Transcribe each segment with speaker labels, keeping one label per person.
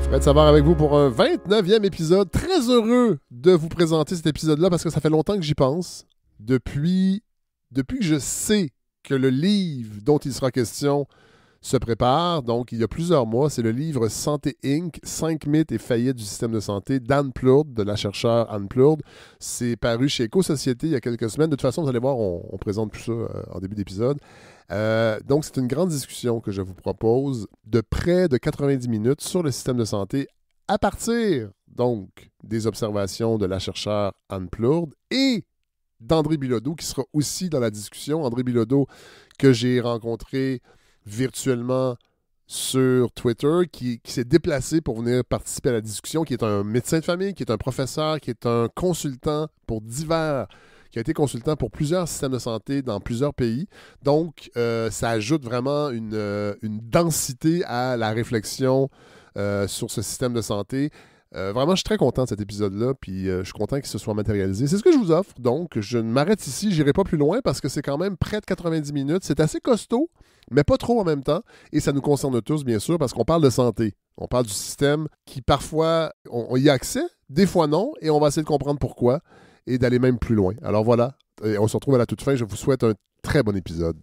Speaker 1: Fred Savard avec vous pour un 29e épisode. Très heureux de vous présenter cet épisode-là parce que ça fait longtemps que j'y pense. Depuis que je sais que le livre dont il sera question se prépare, donc il y a plusieurs mois, c'est le livre Santé Inc. 5 mythes et faillites du système de santé d'Anne Plourde, de la chercheure Anne Plourde. C'est paru chez Éco-Société il y a quelques semaines. De toute façon, vous allez voir, on présente tout ça en début d'épisode. Donc, c'est une grande discussion que je vous propose de près de 90 minutes sur le système de santé à partir, donc, des observations de la chercheure Anne Plourde et d'André Bilodeau, qui sera aussi dans la discussion. André Bilodeau, que j'ai rencontré virtuellement sur Twitter, qui s'est déplacé pour venir participer à la discussion, qui est un médecin de famille, qui est un professeur, qui est un consultant pour qui a été consultant pour plusieurs systèmes de santé dans plusieurs pays. Donc, ça ajoute vraiment une densité à la réflexion sur ce système de santé. Vraiment, je suis très content de cet épisode-là, puis je suis content qu'il se soit matérialisé. C'est ce que je vous offre, donc je m'arrête ici, j'irai pas plus loin parce que c'est quand même près de 90 minutes. C'est assez costaud, mais pas trop en même temps, et ça nous concerne tous, bien sûr, parce qu'on parle de santé. On parle du système qui, parfois, on y a accès, des fois non, et on va essayer de comprendre pourquoi et d'aller même plus loin. Alors voilà, et on se retrouve à la toute fin. Je vous souhaite un très bon épisode.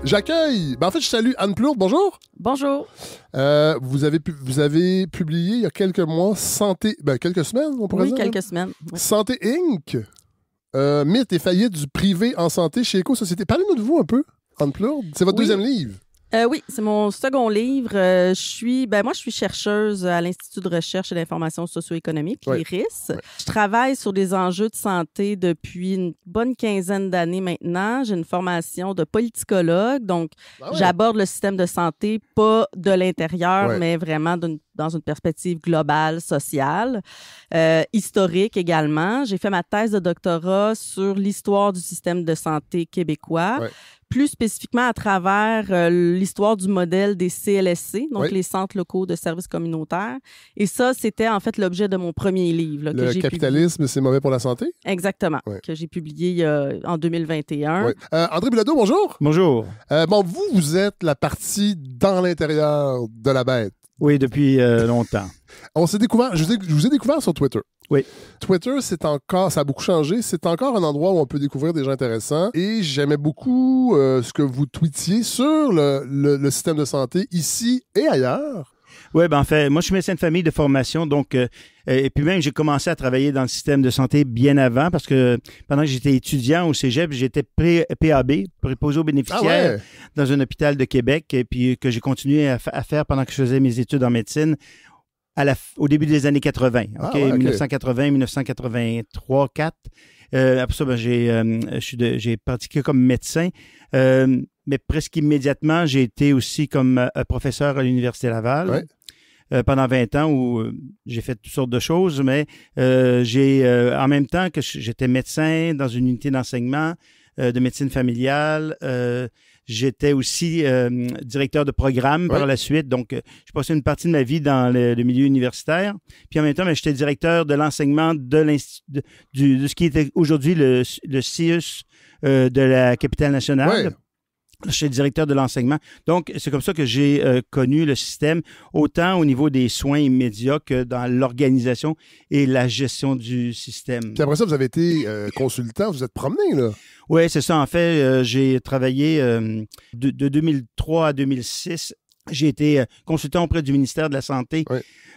Speaker 1: J'accueille, en fait, je salue Anne Plourde, bonjour.
Speaker 2: Bonjour.
Speaker 1: Vous avez publié il y a quelques mois quelques semaines, on pourrait dire?
Speaker 2: Oui, quelques semaines. Oui.
Speaker 1: Santé Inc. Mythes et faillites du privé en santé chez Éco-Société. Parlez-nous de vous un peu, Anne Plourde. C'est votre deuxième livre.
Speaker 2: Oui, c'est mon second livre. Moi, je suis chercheuse à l'Institut de recherche et d'information socio-économique, l'IRIS. Ouais. Je travaille sur des enjeux de santé depuis une bonne quinzaine d'années maintenant. J'ai une formation de politicologue, donc j'aborde le système de santé pas de l'intérieur, mais vraiment dans une perspective globale, sociale, historique également. J'ai fait ma thèse de doctorat sur l'histoire du système de santé québécois. Ouais. Plus spécifiquement à travers l'histoire du modèle des CLSC, donc les centres locaux de services communautaires. Et ça, c'était en fait l'objet de mon premier livre. Là,
Speaker 1: le capitalisme, c'est mauvais pour la santé?
Speaker 2: Exactement, que j'ai publié en 2021.
Speaker 1: André Bilodeau, bonjour.
Speaker 3: Bonjour.
Speaker 1: Vous êtes la partie dans l'intérieur de la bête.
Speaker 3: Oui, depuis longtemps.
Speaker 1: On s'est découvert, je vous ai découvert sur Twitter.
Speaker 3: Oui.
Speaker 1: Twitter, ça a beaucoup changé. C'est encore un endroit où on peut découvrir des gens intéressants. Et j'aimais beaucoup ce que vous tweetiez sur le système de santé ici et ailleurs.
Speaker 3: Oui, en fait, moi, je suis médecin de famille de formation, donc, et puis même, j'ai commencé à travailler dans le système de santé bien avant, parce que pendant que j'étais étudiant au cégep, j'étais PAB, préposé aux bénéficiaires, dans un hôpital de Québec, et puis que j'ai continué à faire pendant que je faisais mes études en médecine au début des années 80, 1980, 1983, 4. Après ça, j'ai pratiqué comme médecin, mais presque immédiatement, j'ai été aussi comme professeur à l'Université Laval pendant 20 ans où j'ai fait toutes sortes de choses, mais en même temps que j'étais médecin dans une unité d'enseignement de médecine familiale, j'étais aussi directeur de programme par la suite. Donc, j'ai passé une partie de ma vie dans le milieu universitaire. Puis en même temps, j'étais directeur de l'enseignement de ce qui était aujourd'hui le CIUS de la capitale nationale. Je suis directeur de l'enseignement. Donc, c'est comme ça que j'ai connu le système, autant au niveau des soins immédiats que dans l'organisation et la gestion du système.
Speaker 1: Puis après ça, vous avez été consultant, vous êtes promené, là.
Speaker 3: Oui, c'est ça. En fait, j'ai travaillé de 2003 à 2006. J'ai été consultant auprès du ministère de la Santé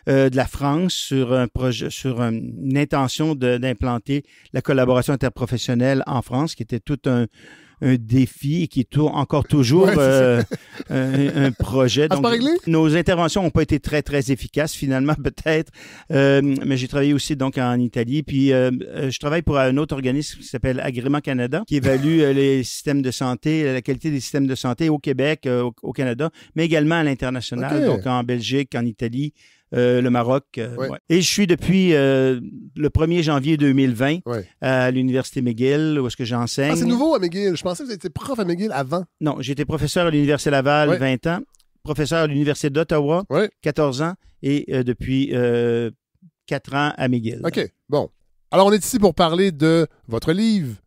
Speaker 3: de la France sur un projet, sur une intention d'implanter la collaboration interprofessionnelle en France, qui était tout un défi et qui est encore toujours un projet. Donc, nos interventions n'ont pas été très, très efficaces, finalement, peut-être. Mais j'ai travaillé aussi donc en Italie. Puis, je travaille pour un autre organisme qui s'appelle Agrément Canada, qui évalue les systèmes de santé, la qualité des systèmes de santé au Québec, au Canada, mais également à l'international, donc en Belgique, en Italie, le Maroc. Et je suis depuis le 1er janvier 2020 à l'Université McGill, où est-ce que j'enseigne.
Speaker 1: Ah, c'est nouveau à McGill. Je pensais que vous étiez prof à McGill avant.
Speaker 3: Non, j'étais professeur à l'Université Laval 20 ans, professeur à l'Université d'Ottawa 14 ans et depuis 4 ans à McGill.
Speaker 1: OK, bon. Alors, on est ici pour parler de votre livre,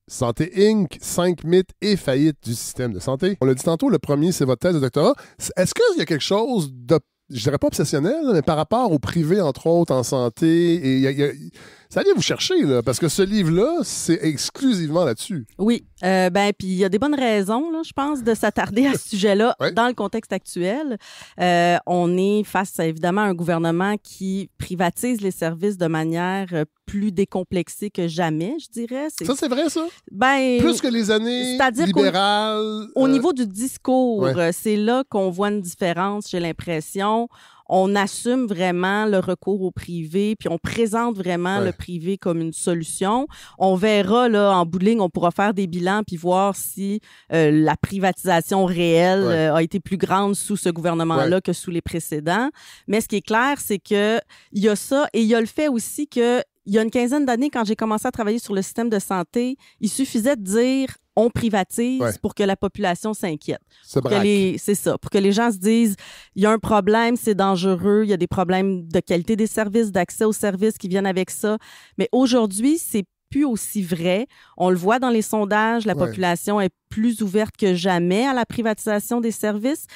Speaker 1: Santé Inc., 5 mythes et faillites du système de santé. On l'a dit tantôt, le premier, c'est votre thèse de doctorat. Est-ce qu'il y a quelque chose de, je dirais pas obsessionnel, mais par rapport au privé, entre autres, en santé, et ça vient vous chercher, là, parce que ce livre-là, c'est exclusivement là-dessus.
Speaker 2: Oui. Puis il y a des bonnes raisons, là, je pense, de s'attarder à ce sujet-là dans le contexte actuel. On est face, évidemment, à un gouvernement qui privatise les services de manière plus décomplexée que jamais, je dirais.
Speaker 1: Ça, c'est vrai, ça?
Speaker 2: Ben,
Speaker 1: plus que les années libérales.
Speaker 2: Au niveau du discours, c'est là qu'on voit une différence, j'ai l'impression. On assume vraiment le recours au privé, puis on présente vraiment le privé comme une solution. On verra, là, en bout de ligne, on pourra faire des bilans puis voir si la privatisation réelle a été plus grande sous ce gouvernement-là que sous les précédents. Mais ce qui est clair, c'est que il y a ça, et il y a le fait aussi que il y a une quinzaine d'années, quand j'ai commencé à travailler sur le système de santé, il suffisait de dire on privatise pour que la population s'inquiète. C'est ça. Pour que les gens se disent il y a un problème, c'est dangereux, il y a des problèmes de qualité des services, d'accès aux services qui viennent avec ça. Mais aujourd'hui, c'est plus aussi vrai. On le voit dans les sondages, la population est plus ouverte que jamais à la privatisation des services.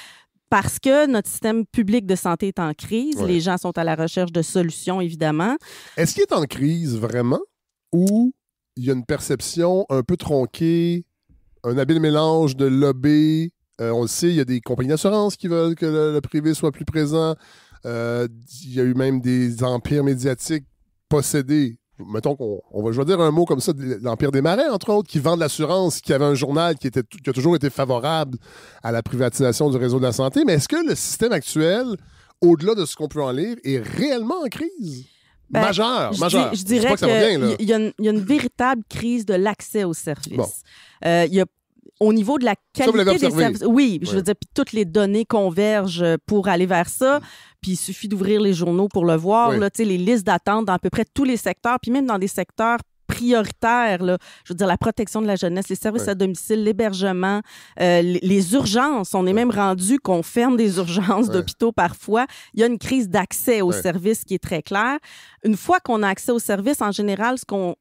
Speaker 2: Parce que notre système public de santé est en crise. Les gens sont à la recherche de solutions, évidemment.
Speaker 1: Est-ce qu'il est en crise vraiment ou il y a une perception un peu tronquée, un habile mélange de lobby? On le sait, il y a des compagnies d'assurance qui veulent que le privé soit plus présent. Il y a eu même des empires médiatiques possédés. Mettons je vais dire un mot comme ça, l'Empire des Marais, entre autres, qui vend de l'assurance, qui avait un journal qui a toujours été favorable à la privatisation du réseau de la santé. Mais est-ce que le système actuel, au-delà de ce qu'on peut en lire, est réellement en crise? Majeure.
Speaker 2: Je dirais qu'il y a une véritable crise de l'accès aux services.
Speaker 1: Bon.
Speaker 2: Il y a au niveau de la qualité des services. Oui, je veux dire, puis toutes les données convergent pour aller vers ça. Puis il suffit d'ouvrir les journaux pour le voir. Là, les listes d'attente dans à peu près tous les secteurs, puis même dans des secteurs prioritaires, là, je veux dire, la protection de la jeunesse, les services à domicile, l'hébergement, les urgences. On est même rendu qu'on ferme des urgences d'hôpitaux parfois. Il y a une crise d'accès aux services qui est très claire. Une fois qu'on a accès aux services, en général, ce qu'on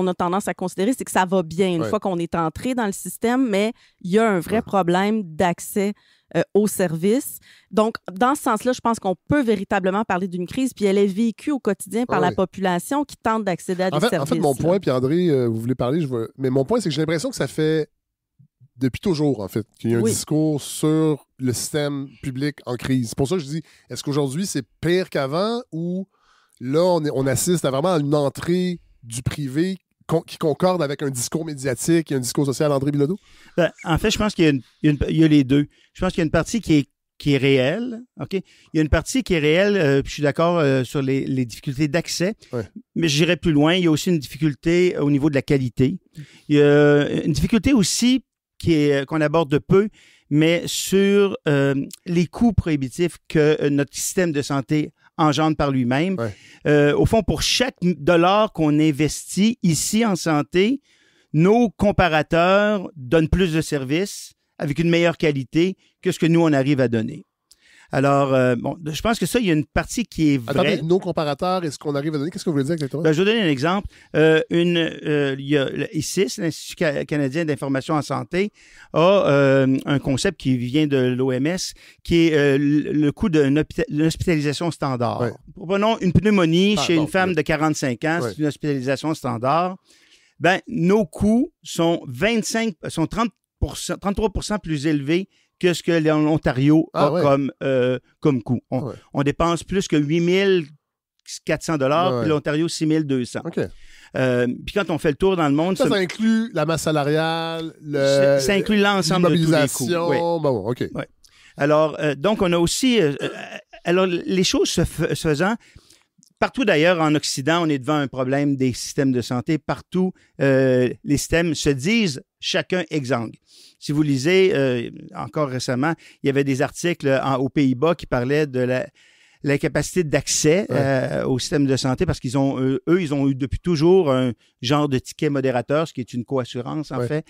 Speaker 2: a tendance à considérer, c'est que ça va bien une fois qu'on est entré dans le système, mais il y a un vrai problème d'accès aux services. Donc, dans ce sens-là, je pense qu'on peut véritablement parler d'une crise, puis elle est vécue au quotidien par la population qui tente d'accéder à des services. En fait,
Speaker 1: mon point, puis André, vous voulez parler, mais mon point, c'est que j'ai l'impression que ça fait depuis toujours, en fait, qu'il y a un discours sur le système public en crise. C'est pour ça que je dis, est-ce qu'aujourd'hui, c'est pire qu'avant ou là, on assiste à vraiment une entrée du privé qui concorde avec un discours médiatique et un discours social, André Bilodeau?
Speaker 3: En fait, je pense qu'il y a les deux. Je pense qu'il y a une partie qui est réelle. OK? Il y a une partie qui est réelle, puis je suis d'accord sur les difficultés d'accès, mais j'irai plus loin. Il y a aussi une difficulté au niveau de la qualité. Il y a une difficulté aussi qu'on aborde de peu, mais sur les coûts prohibitifs que notre système de santé engendre par lui-même. Au fond, pour chaque dollar qu'on investit ici en santé, nos comparateurs donnent plus de services avec une meilleure qualité que ce que nous, on arrive à donner. Alors, je pense que ça, il y a une partie qui est vraie.
Speaker 1: Attendez, nos comparateurs et ce qu'on arrive à donner, qu'est-ce que vous voulez dire exactement?
Speaker 3: Je vais donner un exemple. Il y a l'ICIS, l'Institut canadien d'information en santé, a un concept qui vient de l'OMS, qui est le coût d'une hospitalisation standard. Prenons une pneumonie chez une femme de 45 ans, c'est une hospitalisation standard. Ben, nos coûts sont 33% plus élevés que ce que l'Ontario a comme coût. On dépense plus que 8 400 $, puis l'Ontario, 6 200. Puis quand on fait le tour dans le monde...
Speaker 1: Ça inclut la masse salariale,
Speaker 3: ça inclut l'ensemble de tous les coûts. Alors, donc, on a aussi... alors, les choses se faisant... Partout d'ailleurs en Occident, on est devant un problème des systèmes de santé. Partout, les systèmes se disent chacun exsangue. Si vous lisez, encore récemment, il y avait des articles aux Pays-Bas qui parlaient de l'incapacité d'accès au système de santé parce qu'ils ont, ils ont eu depuis toujours un genre de ticket modérateur, ce qui est une coassurance en fait.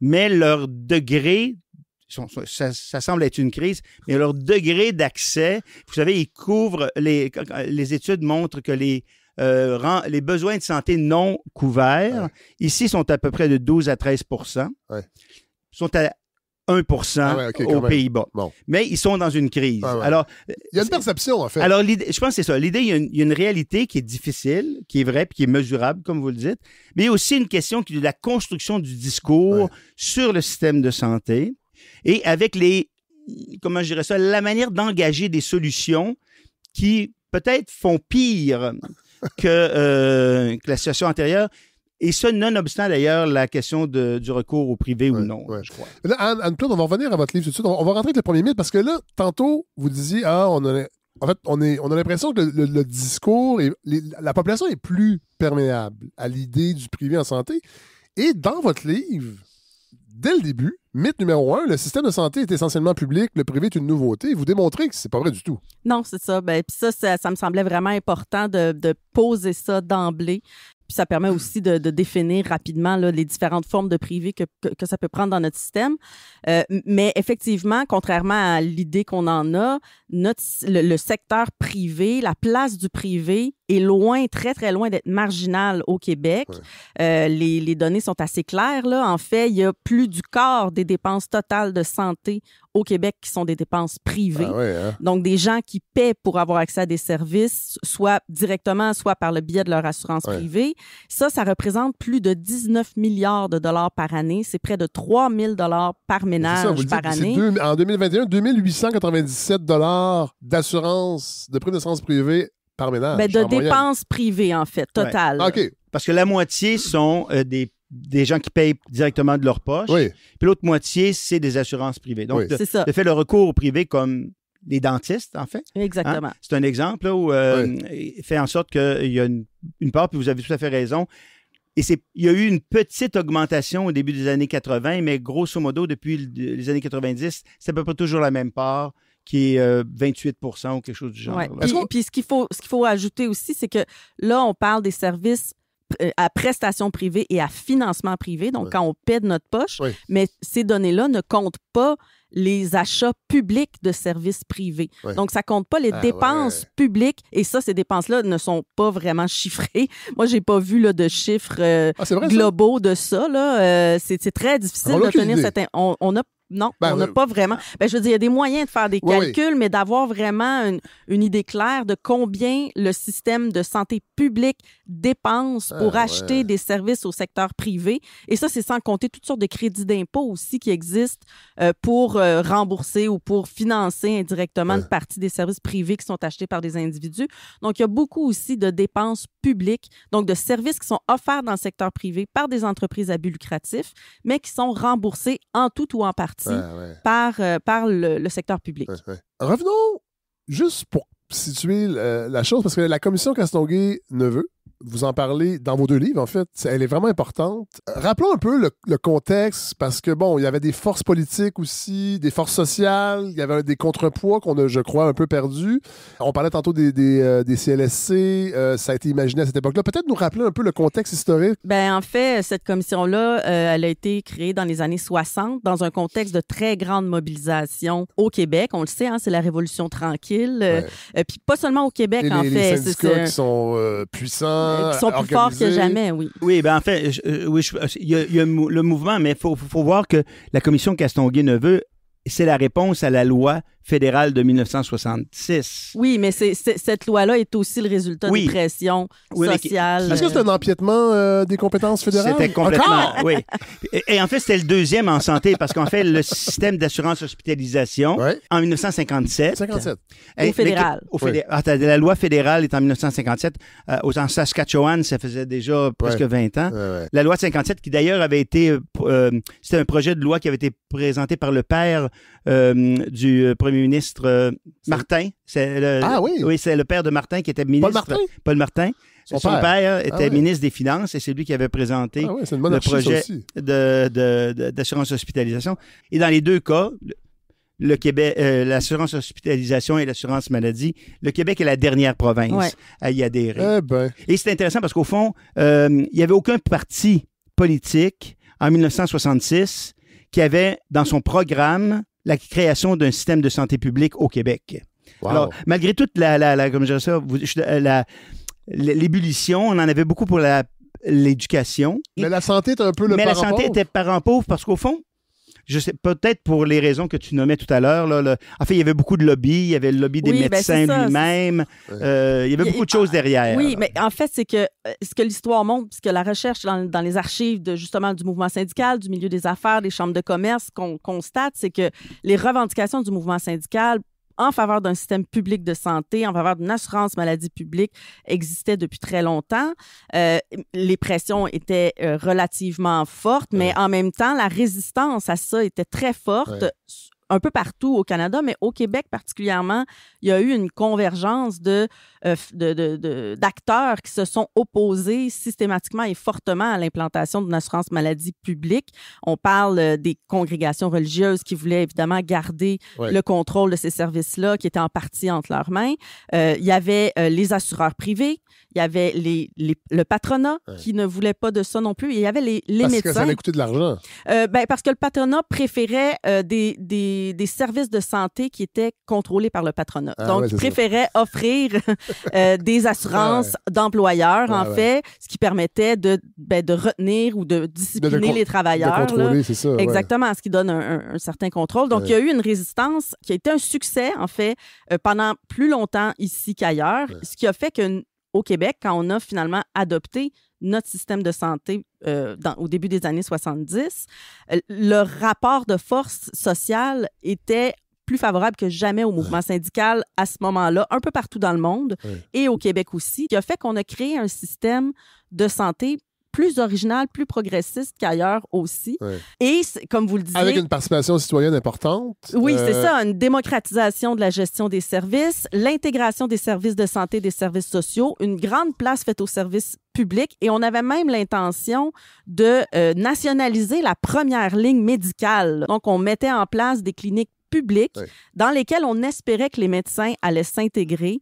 Speaker 3: Mais leur degré... Ça semble être une crise, mais leur degré d'accès, vous savez, ils couvrent, les études montrent que les les besoins de santé non couverts, ici, sont à peu près de 12 à 13 sont à 1 aux Pays-Bas. Bon. Mais ils sont dans une crise. Alors,
Speaker 1: il y a une perception, en fait.
Speaker 3: Alors, je pense que c'est ça. L'idée, il y a une réalité qui est difficile, qui est vraie, puis qui est mesurable, comme vous le dites. Mais il y a aussi une question de la construction du discours sur le système de santé et avec comment je dirais ça, la manière d'engager des solutions qui peut-être font pire que la situation antérieure. Et ça, nonobstant d'ailleurs la question du recours au privé ou non, je crois.
Speaker 1: Là, Anne-Claude, on va revenir à votre livre tout de suite. On va rentrer avec le premier mythe parce que là, tantôt, vous disiez, on a l'impression que le discours, la population est plus perméable à l'idée du privé en santé. Et dans votre livre, dès le début, mythe numéro 1, le système de santé est essentiellement public, le privé est une nouveauté. Vous démontrez que c'est pas vrai du tout.
Speaker 2: Non, c'est ça. Puis ça me semblait vraiment important de poser ça d'emblée. Puis ça permet aussi de définir rapidement là, les différentes formes de privé que ça peut prendre dans notre système. Mais effectivement, contrairement à l'idée qu'on en a, le secteur privé, la place du privé est loin, très, très loin d'être marginale au Québec. Les données sont assez claires. Là. En fait, il y a plus du quart des dépenses totales de santé au Québec qui sont des dépenses privées. Donc, des gens qui paient pour avoir accès à des services, soit directement, soit par le biais de leur assurance privée. Ça représente plus de 19 milliards de dollars par année. C'est près de 3 000 dollars par ménage par année.
Speaker 1: En 2021, 2 897 dollars d'assurance, de prime d'assurance privée par ménage.
Speaker 2: De dépenses privées, en fait, totales.
Speaker 1: OK.
Speaker 3: Parce que la moitié sont des gens qui payent directement de leur poche. Puis l'autre moitié, c'est des assurances privées. Donc,
Speaker 2: c'est ça.
Speaker 3: Le fait le recours au privé comme les dentistes, en fait.
Speaker 2: Exactement.
Speaker 3: Hein? C'est un exemple là, où il fait en sorte qu'il y a une part, puis vous avez tout à fait raison. Et il y a eu une petite augmentation au début des années 80, mais grosso modo, depuis les années 90, c'est à peu près toujours la même part, qui est 28 ou quelque chose du genre.
Speaker 2: Puis ce qu'il faut ajouter aussi, c'est que là, on parle des services à prestations privées et à financement privé, donc quand on paie de notre poche, mais ces données-là ne comptent pas les achats publics de services privés. Donc, ça ne compte pas les dépenses publiques, et ça, ces dépenses-là ne sont pas vraiment chiffrées. Moi, je n'ai pas vu là, de chiffres globaux de ça. Là. C'est très difficile d'obtenir cette... on n'a pas vraiment... je veux dire, il y a des moyens de faire des calculs, mais d'avoir vraiment une idée claire de combien le système de santé publique dépense pour acheter des services au secteur privé. Et ça, c'est sans compter toutes sortes de crédits d'impôt aussi qui existent pour rembourser ou pour financer indirectement une partie des services privés qui sont achetés par des individus. Donc, il y a beaucoup aussi de dépenses publiques, donc de services qui sont offerts dans le secteur privé par des entreprises à but lucratif, mais qui sont remboursés en tout ou en partie par le secteur public.
Speaker 1: Revenons juste pour situer la chose, parce que la commission Castonguay-Neveu, vous en parlez dans vos deux livres, en fait, elle est vraiment importante. Rappelons un peu le contexte, parce que, il y avait des forces politiques aussi, des forces sociales, il y avait des contrepoids qu'on a, je crois, un peu perdus. On parlait tantôt des CLSC, ça a été imaginé à cette époque-là. Peut-être nous rappeler un peu le contexte historique?
Speaker 2: En fait, cette commission-là, elle a été créée dans les années 60, dans un contexte de très grande mobilisation au Québec. On le sait, c'est la Révolution tranquille. Puis pas seulement au Québec, en fait.
Speaker 1: Les syndicats qui sont puissants,
Speaker 2: qui sont plus forts que jamais, oui.
Speaker 3: Oui, en fait, il y a le mouvement, mais il faut voir que la commission Castonguay-Neveu, c'est la réponse à la loi fédérale de 1966.
Speaker 2: Oui, mais cette loi-là est aussi le résultat des pressions sociales.
Speaker 1: Est-ce que c'est un empiètement des compétences fédérales?
Speaker 3: C'était complètement, oui. Et en fait, c'était le deuxième en santé, parce qu'en fait, le système d'assurance hospitalisation, en 1957...
Speaker 1: 57.
Speaker 2: Au fédéral.
Speaker 3: La loi fédérale est en 1957. En Saskatchewan, ça faisait déjà presque 20 ans. La loi de 57, qui d'ailleurs avait été... c'était un projet de loi qui avait été présenté par le père du premier ministre Martin. Oui, c'est le père de Martin qui était ministre. Paul Martin. Son père était ministre des Finances et c'est lui qui avait présenté le projet d'assurance hospitalisation. Et dans les deux cas, le Québec, l'assurance hospitalisation et l'assurance maladie, le Québec est la dernière province à y adhérer. Et c'est intéressant parce qu'au fond, il n'y avait aucun parti politique en 1966 qui avait dans son programme la création d'un système de santé publique au Québec. Alors, malgré toute l'ébullition. On en avait beaucoup pour l'éducation.
Speaker 1: Mais la santé est un peu le parent pauvre.
Speaker 3: Mais la santé était parent pauvre parce qu'au fond, je sais peut-être pour les raisons que tu nommais tout à l'heure. En fait, il y avait beaucoup de lobbies. Il y avait le lobby des médecins lui-même. Il y avait beaucoup de choses derrière.
Speaker 2: Oui, mais en fait, c'est que ce que l'histoire montre, puisque la recherche dans les archives justement du mouvement syndical, du milieu des affaires, des chambres de commerce, qu'on constate, c'est que les revendications du mouvement syndical en faveur d'un système public de santé, en faveur d'une assurance maladie publique, existait depuis très longtemps. Les pressions étaient relativement fortes, mais en même temps, la résistance à ça était très forte. Un peu partout au Canada, mais au Québec particulièrement, il y a eu une convergence d'acteurs qui se sont opposés systématiquement et fortement à l'implantation d'une assurance maladie publique. On parle des congrégations religieuses qui voulaient évidemment garder le contrôle de ces services-là, qui étaient en partie entre leurs mains. Il y avait les assureurs privés, il y avait le patronat qui ne voulait pas de ça non plus, et il y avait les médecins.
Speaker 1: Parce que ça allait coûter de l'argent.
Speaker 2: Parce que le patronat préférait des services de santé qui étaient contrôlés par le patronat. Donc, ils préféraient offrir des assurances d'employeurs, en fait, ce qui permettait de retenir ou de discipliner les travailleurs.
Speaker 1: De contrôler, c'est ça.
Speaker 2: Exactement, ce qui donne un certain contrôle. Donc, il y a eu une résistance qui a été un succès, en fait, pendant plus longtemps ici qu'ailleurs, ce qui a fait qu'au Québec, quand on a finalement adopté notre système de santé au début des années 70, le rapport de force sociale était plus favorable que jamais au mouvement syndical à ce moment-là, un peu partout dans le monde et au Québec aussi, qui a fait qu'on a créé un système de santé plus original, plus progressiste qu'ailleurs aussi. Et comme vous le disiez...
Speaker 1: Avec une participation citoyenne importante.
Speaker 2: Oui, c'est ça, une démocratisation de la gestion des services, l'intégration des services de santé, des services sociaux, une grande place faite aux services publics, et on avait même l'intention de nationaliser la première ligne médicale. Donc, on mettait en place des cliniques publiques dans lesquelles on espérait que les médecins allaient s'intégrer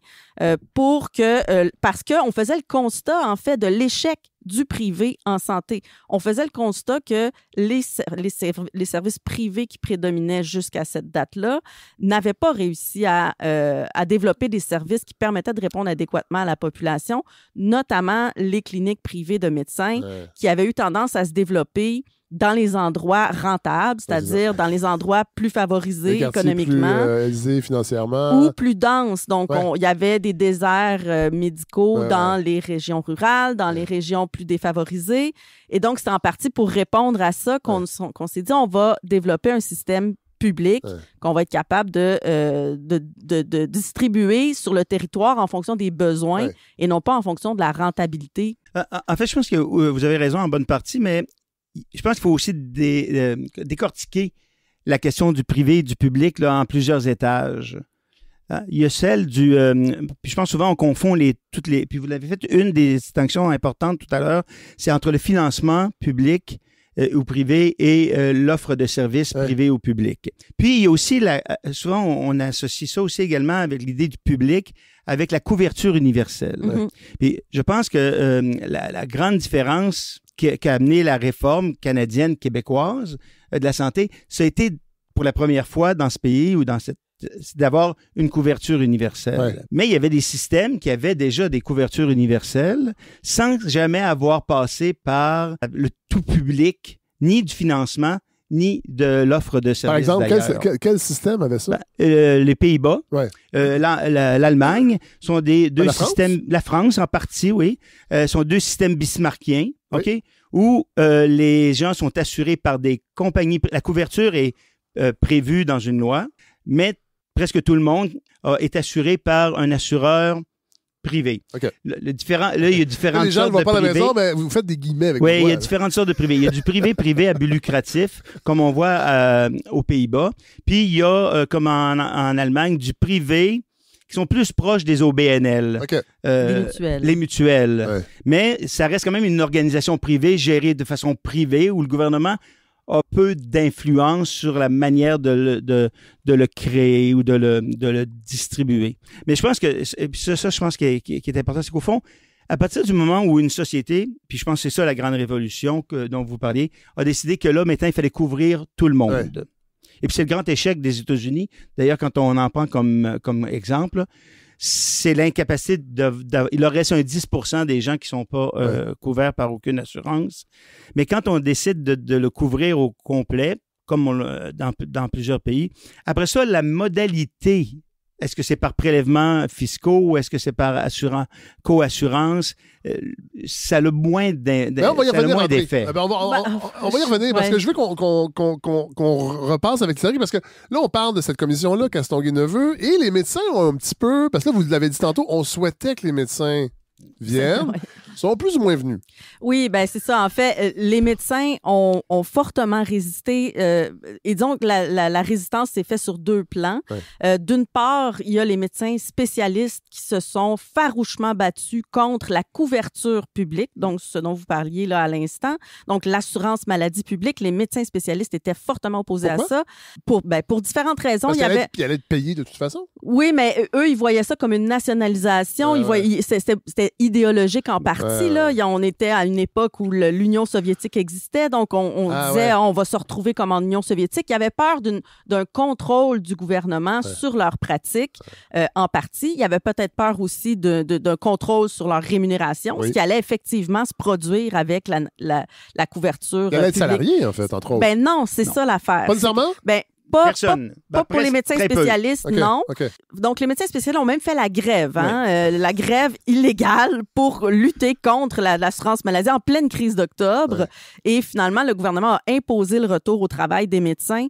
Speaker 2: parce qu'on faisait le constat, en fait, de l'échec du privé en santé. On faisait le constat que les services privés qui prédominaient jusqu'à cette date-là n'avaient pas réussi à développer des services qui permettaient de répondre adéquatement à la population, notamment les cliniques privées de médecins qui avaient eu tendance à se développer dans les endroits rentables, c'est-à-dire dans les endroits plus favorisés économiquement.
Speaker 1: Plus aisés financièrement.
Speaker 2: Ou plus denses. Donc, il y avait des déserts médicaux dans les régions rurales, dans les régions plus défavorisées. Et donc, c'est en partie pour répondre à ça qu'on s'est dit, on va développer un système public qu'on va être capable de distribuer sur le territoire en fonction des besoins et non pas en fonction de la rentabilité.
Speaker 3: En fait, je pense que vous avez raison en bonne partie, mais je pense qu'il faut aussi décortiquer la question du privé et du public là, en plusieurs étages. Il y a celle du... puis je pense souvent on confond toutes les... Puis vous l'avez fait, une des distinctions importantes tout à l'heure, c'est entre le financement public ou privé et l'offre de services privés au public. Puis il y a aussi, souvent on associe ça aussi également avec l'idée du public, avec la couverture universelle. Puis je pense que la grande différence qu'a amené la réforme canadienne québécoise de la santé, ça a été pour la première fois dans ce pays ou d'avoir une couverture universelle. Mais il y avait des systèmes qui avaient déjà des couvertures universelles sans jamais avoir passé par le tout public, ni du financement, ni de l'offre de services.
Speaker 1: Par exemple, quel système avait ça?
Speaker 3: Les Pays-Bas, l'Allemagne sont deux systèmes... La France, en partie, sont deux systèmes bismarckiens, où les gens sont assurés par des compagnies... La couverture est prévue dans une loi, mais presque tout le monde est assuré par un assureur privé. Il y a différentes sortes de privés.
Speaker 1: Les gens ne vont pas à la maison, mais vous faites des guillemets avec
Speaker 3: Oui, il y a différentes sortes de privés. Il y a du privé à but lucratif, comme on voit aux Pays-Bas. Puis il y a, comme en Allemagne, du privé qui sont plus proches des OBNL. Les mutuelles. Mais ça reste quand même une organisation privée gérée de façon privée où le gouvernement a peu d'influence sur la manière de le créer ou de le distribuer. Mais je pense que ça je pense qui est important, c'est qu'au fond, à partir du moment où une société, puis je pense que c'est ça la grande révolution dont vous parliez, a décidé que là, maintenant, il fallait couvrir tout le monde. Et puis c'est le grand échec des États-Unis. D'ailleurs, quand on en prend comme exemple, c'est l'incapacité il leur reste un 10% des gens qui ne sont pas couverts par aucune assurance. Mais quand on décide de le couvrir au complet, comme dans plusieurs pays, après ça, la modalité, est-ce que c'est par prélèvements fiscaux ou est-ce que c'est par co-assurance? Ça a le moins d'effet.
Speaker 1: On va y revenir parce que je veux qu'on repasse avec Thierry parce que là, on parle de cette commission-là, Castonguay-Neveu, et les médecins ont un petit peu, parce que là, vous l'avez dit tantôt, on souhaitait que les médecins viennent. Sont plus ou moins venus.
Speaker 2: Oui, ben c'est ça. En fait, les médecins ont fortement résisté. Et donc, la résistance s'est faite sur deux plans. Ouais. D'une part, il y a les médecins spécialistes qui se sont farouchement battus contre la couverture publique, donc ce dont vous parliez là à l'instant. Donc, l'assurance maladie publique, les médecins spécialistes étaient fortement opposés à ça. Pour différentes raisons.
Speaker 1: Parce qu'il allait être payé de toute façon?
Speaker 2: Oui, mais eux, ils voyaient ça comme une nationalisation. C'était idéologique en partie. Là, on était à une époque où l'Union soviétique existait, donc on disait on va se retrouver comme en Union soviétique. Il y avait peur d'un contrôle du gouvernement sur leurs pratiques, en partie. Il y avait peut-être peur aussi d'un contrôle sur leur rémunération, ce qui allait effectivement se produire avec la couverture.
Speaker 1: Il allait être salarié, en fait, entre autres.
Speaker 2: Ben non, c'est ça l'affaire.
Speaker 1: Pas nécessairement?
Speaker 2: Ben, pas pour les médecins spécialistes, non. Okay. Donc, les médecins spécialistes ont même fait la grève, la grève illégale pour lutter contre l'assurance maladie en pleine crise d'octobre. Et finalement, le gouvernement a imposé le retour au travail des médecins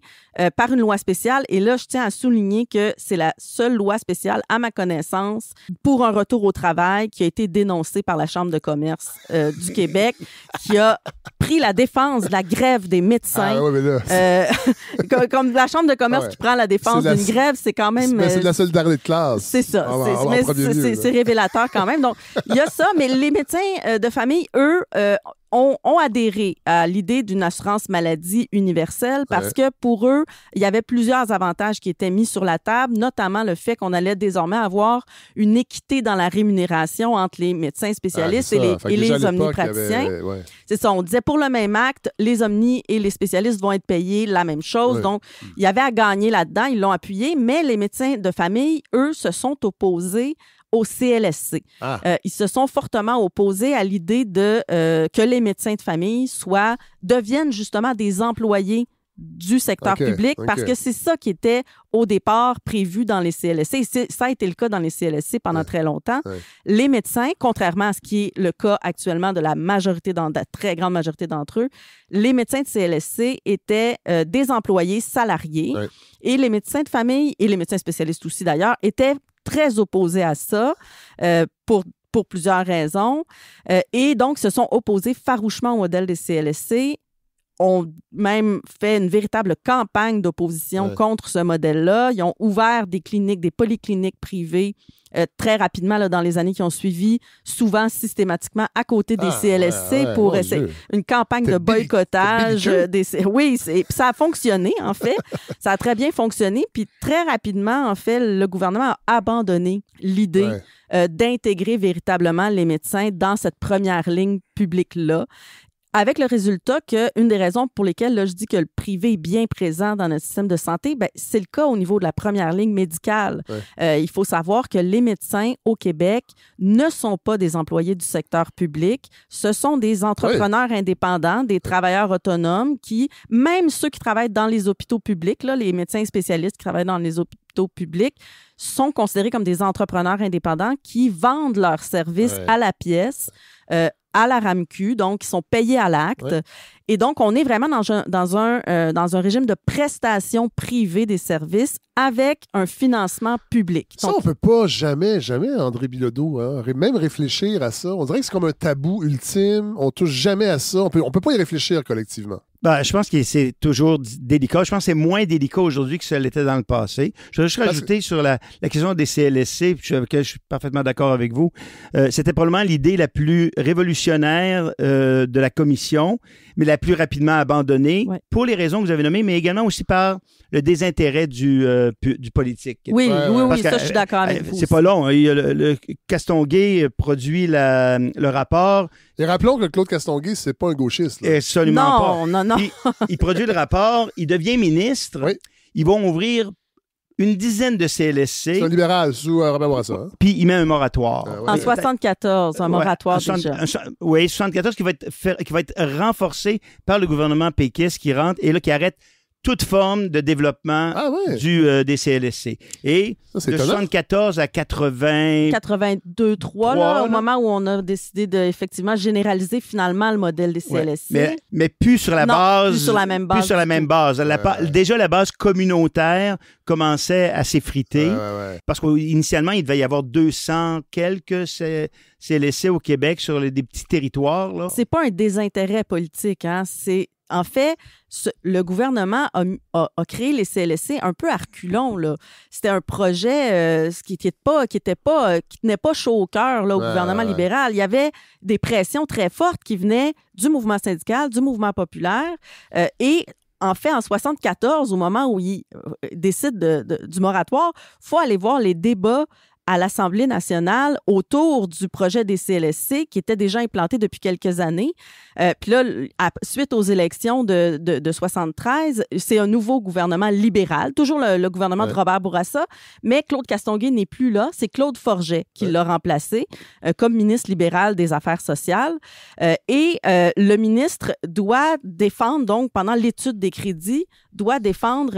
Speaker 2: par une loi spéciale. Et là, je tiens à souligner que c'est la seule loi spéciale, à ma connaissance, pour un retour au travail qui a été dénoncée par la Chambre de commerce du Québec, qui a pris la défense de la grève des médecins.
Speaker 1: Ah, ouais, mais là...
Speaker 2: comme la Chambre de commerce qui prend la défense d'une grève, c'est quand même...
Speaker 1: Mais c'est de la solidarité de classe.
Speaker 2: C'est ça. C'est révélateur quand même. Donc, il y a ça, mais les médecins de famille, eux, ont adhéré à l'idée d'une assurance maladie universelle parce que pour eux, il y avait plusieurs avantages qui étaient mis sur la table, notamment le fait qu'on allait désormais avoir une équité dans la rémunération entre les médecins spécialistes et les omnipraticiens. C'est ça, on disait pour le même acte, les omnis et les spécialistes vont être payés la même chose. Donc, il y avait à gagner là-dedans, ils l'ont appuyé, mais les médecins de famille, eux, se sont opposés au CLSC. Ils se sont fortement opposés à l'idée que les médecins de famille deviennent justement des employés du secteur public parce que c'est ça qui était au départ prévu dans les CLSC. Ça a été le cas dans les CLSC pendant très longtemps. Les médecins, contrairement à ce qui est le cas actuellement de la très grande majorité d'entre eux, les médecins de CLSC étaient des employés salariés et les médecins de famille et les médecins spécialistes aussi d'ailleurs étaient très opposés à ça pour plusieurs raisons. Et donc, se sont opposés farouchement au modèle des CLSC, ont même fait une véritable campagne d'opposition contre ce modèle-là. Ils ont ouvert des cliniques, des polycliniques privées très rapidement là, dans les années qui ont suivi, souvent systématiquement à côté des CLSC pour essayer une campagne de boycottage. Oui, ça a fonctionné, en fait. Ça a très bien fonctionné. Puis très rapidement, en fait, le gouvernement a abandonné l'idée d'intégrer véritablement les médecins dans cette première ligne publique-là. Avec le résultat qu'une des raisons pour lesquelles là, je dis que le privé est bien présent dans notre système de santé, c'est le cas au niveau de la première ligne médicale. Il faut savoir que les médecins au Québec ne sont pas des employés du secteur public. Ce sont des entrepreneurs indépendants, des travailleurs autonomes qui, même ceux qui travaillent dans les hôpitaux publics, là, les médecins spécialistes qui travaillent dans les hôpitaux publics, sont considérés comme des entrepreneurs indépendants qui vendent leurs services à la pièce, à la RAMQ, donc ils sont payés à l'acte. Et donc, on est vraiment dans un régime de prestation privée des services avec un financement public.
Speaker 1: Ça, on ne peut pas jamais, André Bilodeau, même réfléchir à ça. On dirait que c'est comme un tabou ultime. On ne touche jamais à ça. On peut pas y réfléchir collectivement.
Speaker 3: Je pense que c'est toujours délicat. Je pense que c'est moins délicat aujourd'hui que ça l'était dans le passé. Je voudrais juste rajouter sur la question des CLSC, avec laquelle je suis parfaitement d'accord avec vous. C'était probablement l'idée la plus révolutionnaire de la commission, mais la plus rapidement abandonnée pour les raisons que vous avez nommées, mais également aussi par le désintérêt du politique.
Speaker 2: Oui, ça, je suis d'accord avec vous.
Speaker 3: C'est pas long. Le Castonguay produit le rapport.
Speaker 1: Et rappelons que Claude Castonguay, c'est pas un gauchiste. Là.
Speaker 3: Absolument pas.
Speaker 2: Non.
Speaker 3: Il produit le rapport, il devient ministre. Ils vont ouvrir une dizaine de CLSC.
Speaker 1: C'est un libéral sous Robert Bourassa. Hein?
Speaker 3: Puis il met un moratoire.
Speaker 2: En 74, un moratoire déjà.
Speaker 3: Oui, 74 qui va être renforcé par le gouvernement péquiste qui rentre et là qui arrête toute forme de développement des CLSC. Et de 74 à
Speaker 2: 82-3, là, au moment où on a décidé de effectivement généraliser finalement le modèle des CLSC.
Speaker 3: Mais plus sur la base.
Speaker 2: Plus sur la même base.
Speaker 3: Plus sur la même base. Déjà, la base communautaire commençait à s'effriter. Parce qu'initialement, il devait y avoir 200 quelques CLSC au Québec sur des petits territoires. Là.
Speaker 2: C'est pas un désintérêt politique, hein. En fait, le gouvernement a créé les CLSC un peu à reculons, là. C'était un projet qui tenait pas chaud au cœur là, au gouvernement libéral. Il y avait des pressions très fortes qui venaient du mouvement syndical, du mouvement populaire et en fait, en 74, au moment où il décide du moratoire, il faut aller voir les débats à l'Assemblée nationale autour du projet des CLSC qui était déjà implanté depuis quelques années. Puis là, suite aux élections de 73, c'est un nouveau gouvernement libéral, toujours le gouvernement de Robert Bourassa, mais Claude Castonguay n'est plus là. C'est Claude Forget qui l'a remplacé comme ministre libéral des Affaires sociales. Et le ministre doit défendre, donc, pendant l'étude des crédits, doit défendre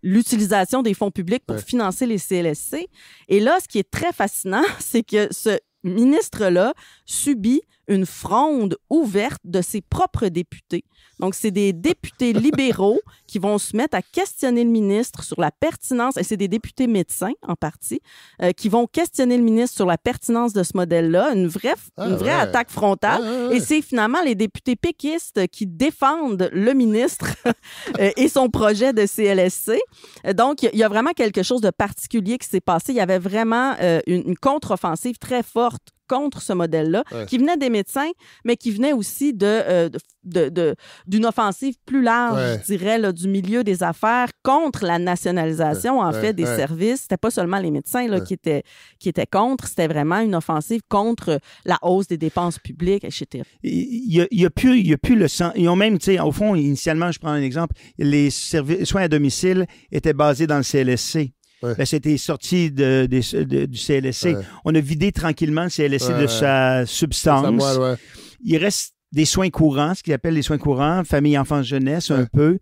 Speaker 2: l'utilisation des fonds publics pour financer les CLSC. Et là, ce qui est très fascinant, c'est que ce ministre-là subit une fronde ouverte de ses propres députés. Donc, c'est des députés libéraux qui vont se mettre à questionner le ministre sur la pertinence, et c'est des députés médecins en partie, qui vont questionner le ministre sur la pertinence de ce modèle-là, une vraie attaque frontale. Et c'est finalement les députés péquistes qui défendent le ministre et son projet de CLSC. Donc, il y a vraiment quelque chose de particulier qui s'est passé. Il y avait vraiment une contre-offensive très forte contre ce modèle-là, qui venait des médecins, mais qui venait aussi d'une offensive plus large, je dirais, là, du milieu des affaires contre la nationalisation, en fait, des services. C'était pas seulement les médecins là, qui étaient contre, c'était vraiment une offensive contre la hausse des dépenses publiques, etc.
Speaker 3: Il y a plus le sens. Ils ont même, tu sais, au fond, initialement, je prends un exemple, les soins à domicile étaient basés dans le CLSC. Ben, c'était sorti du CLSC. On a vidé tranquillement le CLSC de sa substance. Il reste des soins courants, ce qu'ils appellent les soins courants, famille, enfance, jeunesse, un peu.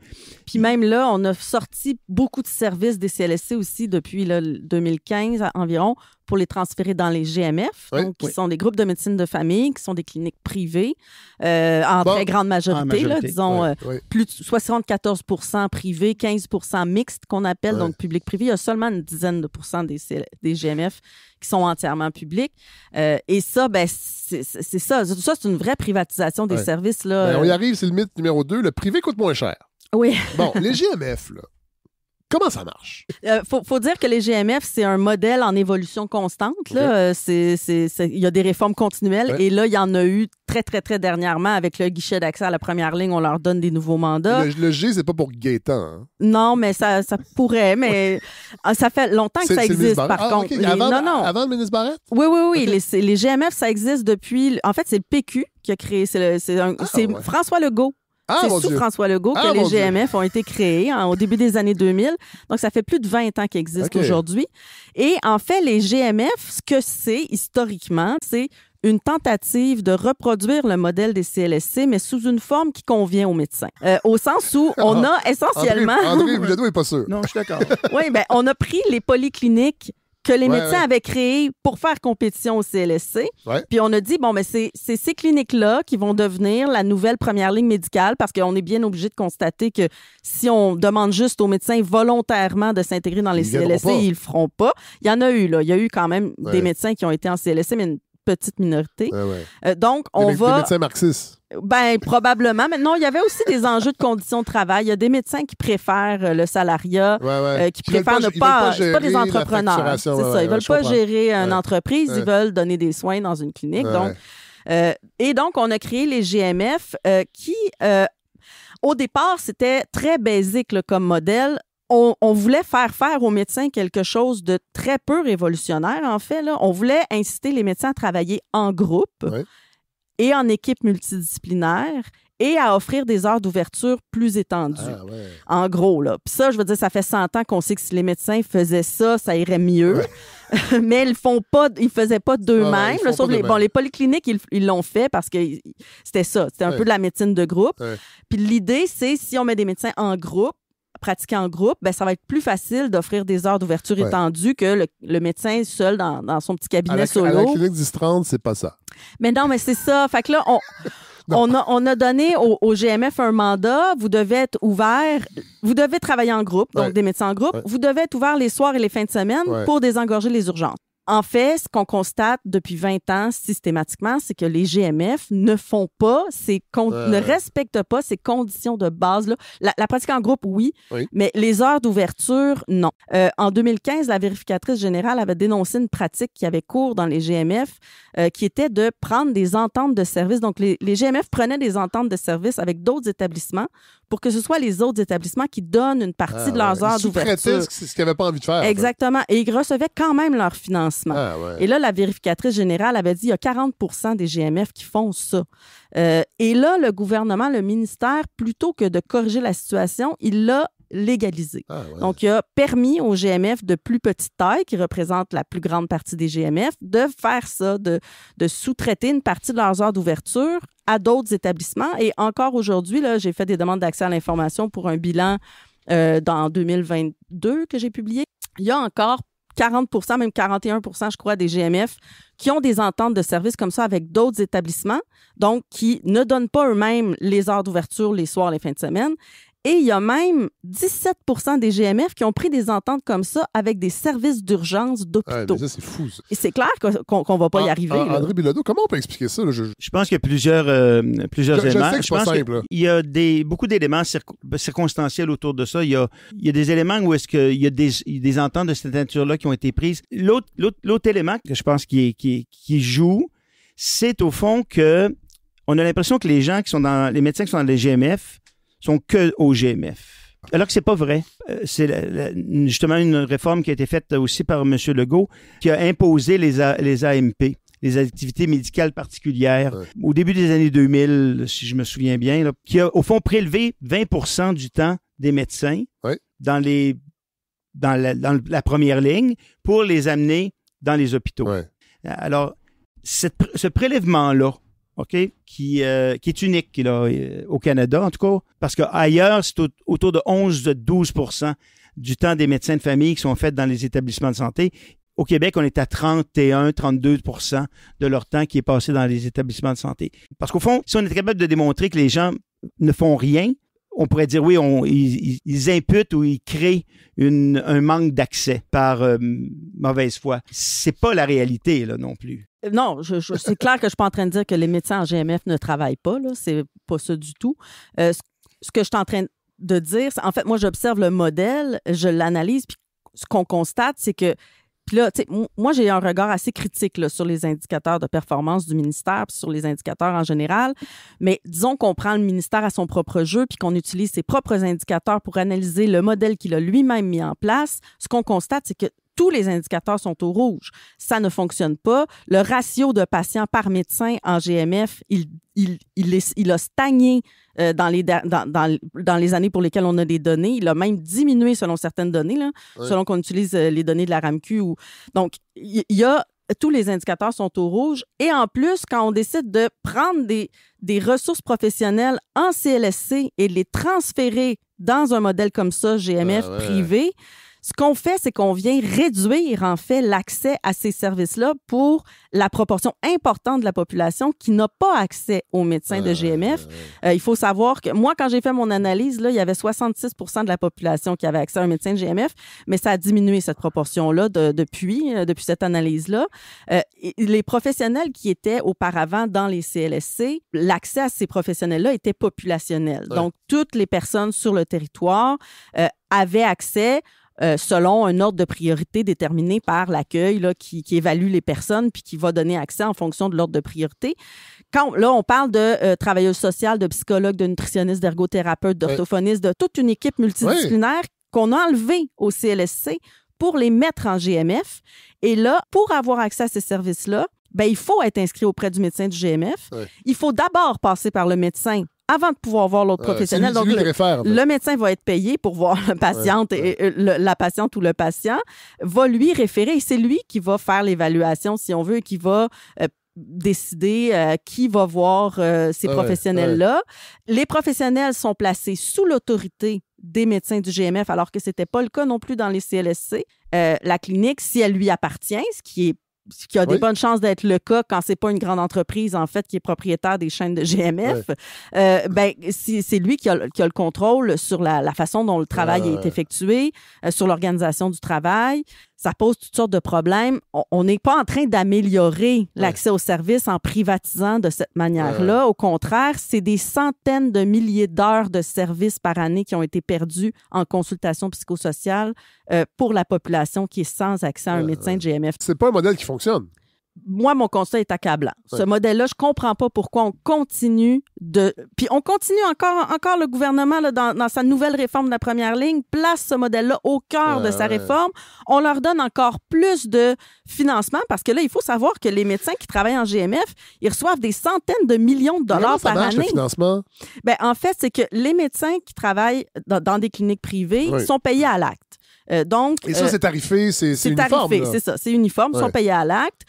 Speaker 2: Puis même là, on a sorti beaucoup de services des CLSC aussi depuis 2015 environ pour les transférer dans les GMF, donc, qui sont des groupes de médecine de famille, qui sont des cliniques privées, en très grande majorité, là, disons plus de 74 % privés, 15 % mixtes qu'on appelle, donc public-privé. Il y a seulement une dizaine de pourcents des GMF qui sont entièrement publics. Et ça, ben, c'est ça. Ça, c'est une vraie privatisation des services. Là.
Speaker 1: Ben, on y arrive, c'est le mythe numéro 2. Le privé coûte moins cher.
Speaker 2: Oui.
Speaker 1: Bon, les GMF, là. Comment ça marche?
Speaker 2: Faut dire que les GMF, c'est un modèle en évolution constante. Là. Il y a des réformes continuelles. Et là, il y en a eu très, très, très dernièrement avec le guichet d'accès à la première ligne. On leur donne des nouveaux mandats.
Speaker 1: Le G, c'est pas pour Gaétan. Hein?
Speaker 2: Non, mais ça pourrait. Mais ça fait longtemps que ça existe, par contre.
Speaker 1: Okay. Avant le ministre Barrette?
Speaker 2: Oui. Okay. Les GMF, ça existe depuis... En fait, c'est le PQ qui a créé... C'est François Legault. C'est sous François Legault que les GMF ont été créés au début des années 2000. Donc, ça fait plus de 20 ans qu'ils existent aujourd'hui. Et en fait, les GMF, ce que c'est historiquement, c'est une tentative de reproduire le modèle des CLSC, mais sous une forme qui convient aux médecins. Au sens où on a essentiellement...
Speaker 1: André Bilodeau n'est pas sûr.
Speaker 3: Non, je suis d'accord.
Speaker 2: Oui, bien, on a pris les polycliniques que les médecins avaient créé pour faire compétition au CLSC. Puis on a dit, bon, mais c'est ces cliniques-là qui vont devenir la nouvelle première ligne médicale parce qu'on est bien obligé de constater que si on demande juste aux médecins volontairement de s'intégrer dans les CLSC, ils le feront pas. Il y en a eu, là. Il y a eu quand même des médecins qui ont été en CLSC, mais une petite minorité. Donc, on va...
Speaker 1: Des médecins marxistes.
Speaker 2: Ben, probablement. Mais non, il y avait aussi des enjeux de conditions de travail. Il y a des médecins qui préfèrent le salariat, qui préfèrent ne pas... C'est pas des entrepreneurs. C'est ça. Ils veulent pas gérer une entreprise. Ils veulent donner des soins dans une clinique. Donc, et donc, on a créé les GMF qui, au départ, c'était très basique là, comme modèle. On voulait faire aux médecins quelque chose de très peu révolutionnaire, en fait. Là. On voulait inciter les médecins à travailler en groupe et en équipe multidisciplinaire et à offrir des heures d'ouverture plus étendues.
Speaker 1: Ah, ouais.
Speaker 2: En gros, là. Puis ça, je veux dire, ça fait 100 ans qu'on sait que si les médecins faisaient ça, ça irait mieux. Ouais. Mais ils ne faisaient pas d'eux-mêmes.
Speaker 1: Ouais,
Speaker 2: sauf les polycliniques, ils l'ont fait parce que c'était ça. C'était un peu de la médecine de groupe. Ouais. Puis l'idée, c'est si on met des médecins en groupe, pratiquer en groupe, ben ça va être plus facile d'offrir des heures d'ouverture étendues que le médecin seul dans son petit cabinet solo.
Speaker 1: À la clinique 10-30, c'est pas ça.
Speaker 2: Mais non, mais c'est ça. Fait que là, on a donné au GMF un mandat. Vous devez être ouvert. Vous devez travailler en groupe, donc des médecins en groupe. Vous devez être ouvert les soirs et les fins de semaine pour désengorger les urgences. En fait, ce qu'on constate depuis 20 ans systématiquement, c'est que les GMF ne font pas ne respectent pas ces conditions de base-là. La pratique en groupe, oui, mais les heures d'ouverture, non. En 2015, la vérificatrice générale avait dénoncé une pratique qui avait cours dans les GMF qui était de prendre des ententes de service. Donc, les GMF prenaient des ententes de service avec d'autres établissements pour que ce soit les autres établissements qui donnent une partie de leurs heures d'ouverture.
Speaker 1: Ils sous-traitaient ce qu'ils n'avaient pas envie de faire.
Speaker 2: Exactement. Et ils recevaient quand même leur financement. Et là, la vérificatrice générale avait dit qu'il y a 40 % des GMF qui font ça. Et là, le gouvernement, le ministère, plutôt que de corriger la situation, il l'a légalisé. Donc, il a permis aux GMF de plus petite taille, qui représentent la plus grande partie des GMF, de faire ça, de sous-traiter une partie de leurs heures d'ouverture à d'autres établissements. Et encore aujourd'hui, là, j'ai fait des demandes d'accès à l'information pour un bilan dans 2022 que j'ai publié. Il y a encore 40 %, même 41 % je crois, des GMF qui ont des ententes de services comme ça avec d'autres établissements, donc qui ne donnent pas eux-mêmes les heures d'ouverture les soirs, les fins de semaine. Et il y a même 17 % des GMF qui ont pris des ententes comme ça avec des services d'urgence d'hôpitaux.
Speaker 1: Ça, c'est fou, ça.
Speaker 2: Et c'est clair qu'on ne va pas y arriver.
Speaker 1: André Bilodeau, comment on peut expliquer ça? Là?
Speaker 3: Je pense qu'il y a plusieurs éléments.
Speaker 1: Je sais que c'est pas simple.
Speaker 3: Il y a beaucoup d'éléments circonstanciels autour de ça. Il y a des éléments où est-ce qu'il y a des ententes de cette nature-là qui ont été prises. L'autre élément que je pense qui joue, c'est au fond que on a l'impression que les médecins qui sont dans les GMF sont que au GMF. Alors que c'est pas vrai. C'est justement une réforme qui a été faite aussi par M. Legault qui a imposé les AMP, les activités médicales particulières, au début des années 2000, si je me souviens bien, là, qui a au fond prélevé 20 % du temps des médecins dans la première ligne pour les amener dans les hôpitaux. Alors, ce prélèvement-là, qui est unique là, au Canada, en tout cas, parce qu'ailleurs, c'est autour de 11-12 % du temps des médecins de famille qui sont faits dans les établissements de santé. Au Québec, on est à 31-32 % de leur temps qui est passé dans les établissements de santé. Parce qu'au fond, si on est capable de démontrer que les gens ne font rien, on pourrait dire, oui, ils imputent ou ils créent un manque d'accès par mauvaise foi. C'est pas la réalité, là, non plus.
Speaker 2: Non, c'est clair que je suis pas en train de dire que les médecins en GMF ne travaillent pas, là. C'est pas ça du tout. Ce que je suis en train de dire, c'est, en fait, moi, j'observe le modèle, je l'analyse, puis ce qu'on constate, c'est que puis là, tu sais, moi, j'ai un regard assez critique là, sur les indicateurs de performance du ministère puis sur les indicateurs en général. Mais disons qu'on prend le ministère à son propre jeu puis qu'on utilise ses propres indicateurs pour analyser le modèle qu'il a lui-même mis en place. Ce qu'on constate, c'est que tous les indicateurs sont au rouge. Ça ne fonctionne pas. Le ratio de patients par médecin en GMF, il a stagné dans les années pour lesquelles on a des données. Il a même diminué selon certaines données, là, selon qu'on utilise les données de la RAMQ. Donc, tous les indicateurs sont au rouge. Et en plus, quand on décide de prendre des ressources professionnelles en CLSC et de les transférer dans un modèle comme ça, GMF privé, ce qu'on fait, c'est qu'on vient réduire, en fait, l'accès à ces services-là pour la proportion importante de la population qui n'a pas accès aux médecins de GMF. Il faut savoir que moi, quand j'ai fait mon analyse, là, il y avait 66 % de la population qui avait accès à un médecin de GMF, mais ça a diminué cette proportion-là depuis cette analyse-là. Les professionnels qui étaient auparavant dans les CLSC, l'accès à ces professionnels-là était populationnel. Donc, toutes les personnes sur le territoire avaient accès selon un ordre de priorité déterminé par l'accueil là, qui évalue les personnes puis qui va donner accès en fonction de l'ordre de priorité. Là, on parle de travailleuses sociales, de psychologues, de nutritionnistes, d'ergothérapeutes, d'orthophonistes, de toute une équipe multidisciplinaire qu'on a enlevée au CLSC pour les mettre en GMF. Et là, pour avoir accès à ces services-là, ben, il faut être inscrit auprès du médecin du GMF. Ouais. Il faut d'abord passer par le médecin avant de pouvoir voir l'autre professionnel. Donc, le médecin va être payé pour voir la patiente, la patiente ou le patient, va lui référer et c'est lui qui va faire l'évaluation, si on veut, et qui va décider qui va voir ces professionnels-là. Les professionnels sont placés sous l'autorité des médecins du GMF, alors que ce n'était pas le cas non plus dans les CLSC. La clinique, si elle lui appartient, ce qui a des bonnes chances d'être le cas quand c'est pas une grande entreprise, en fait, qui est propriétaire des chaînes de GMF, ben, c'est lui qui a le contrôle sur la façon dont le travail est effectué, sur l'organisation du travail. Ça pose toutes sortes de problèmes. On n'est pas en train d'améliorer l'accès aux services en privatisant de cette manière-là. Au contraire, c'est des centaines de milliers d'heures de services par année qui ont été perdus en consultation psychosociale pour la population qui est sans accès à un médecin de GMF.
Speaker 1: C'est pas un modèle qui fonctionne.
Speaker 2: Moi, mon constat est accablant. Ce modèle-là, je comprends pas pourquoi on continue de... Puis on continue encore le gouvernement, là, dans sa nouvelle réforme de la première ligne, place ce modèle-là au cœur de sa réforme. On leur donne encore plus de financement parce que là, il faut savoir que les médecins qui travaillent en GMF, ils reçoivent des centaines de millions de dollars par année.
Speaker 1: Le financement?
Speaker 2: Ben, en fait, c'est que les médecins qui travaillent dans des cliniques privées sont payés à l'acte.
Speaker 1: Et ça, c'est tarifé, c'est uniforme.
Speaker 2: Tarifé, c'est ça, c'est uniforme, ils sont payés à l'acte.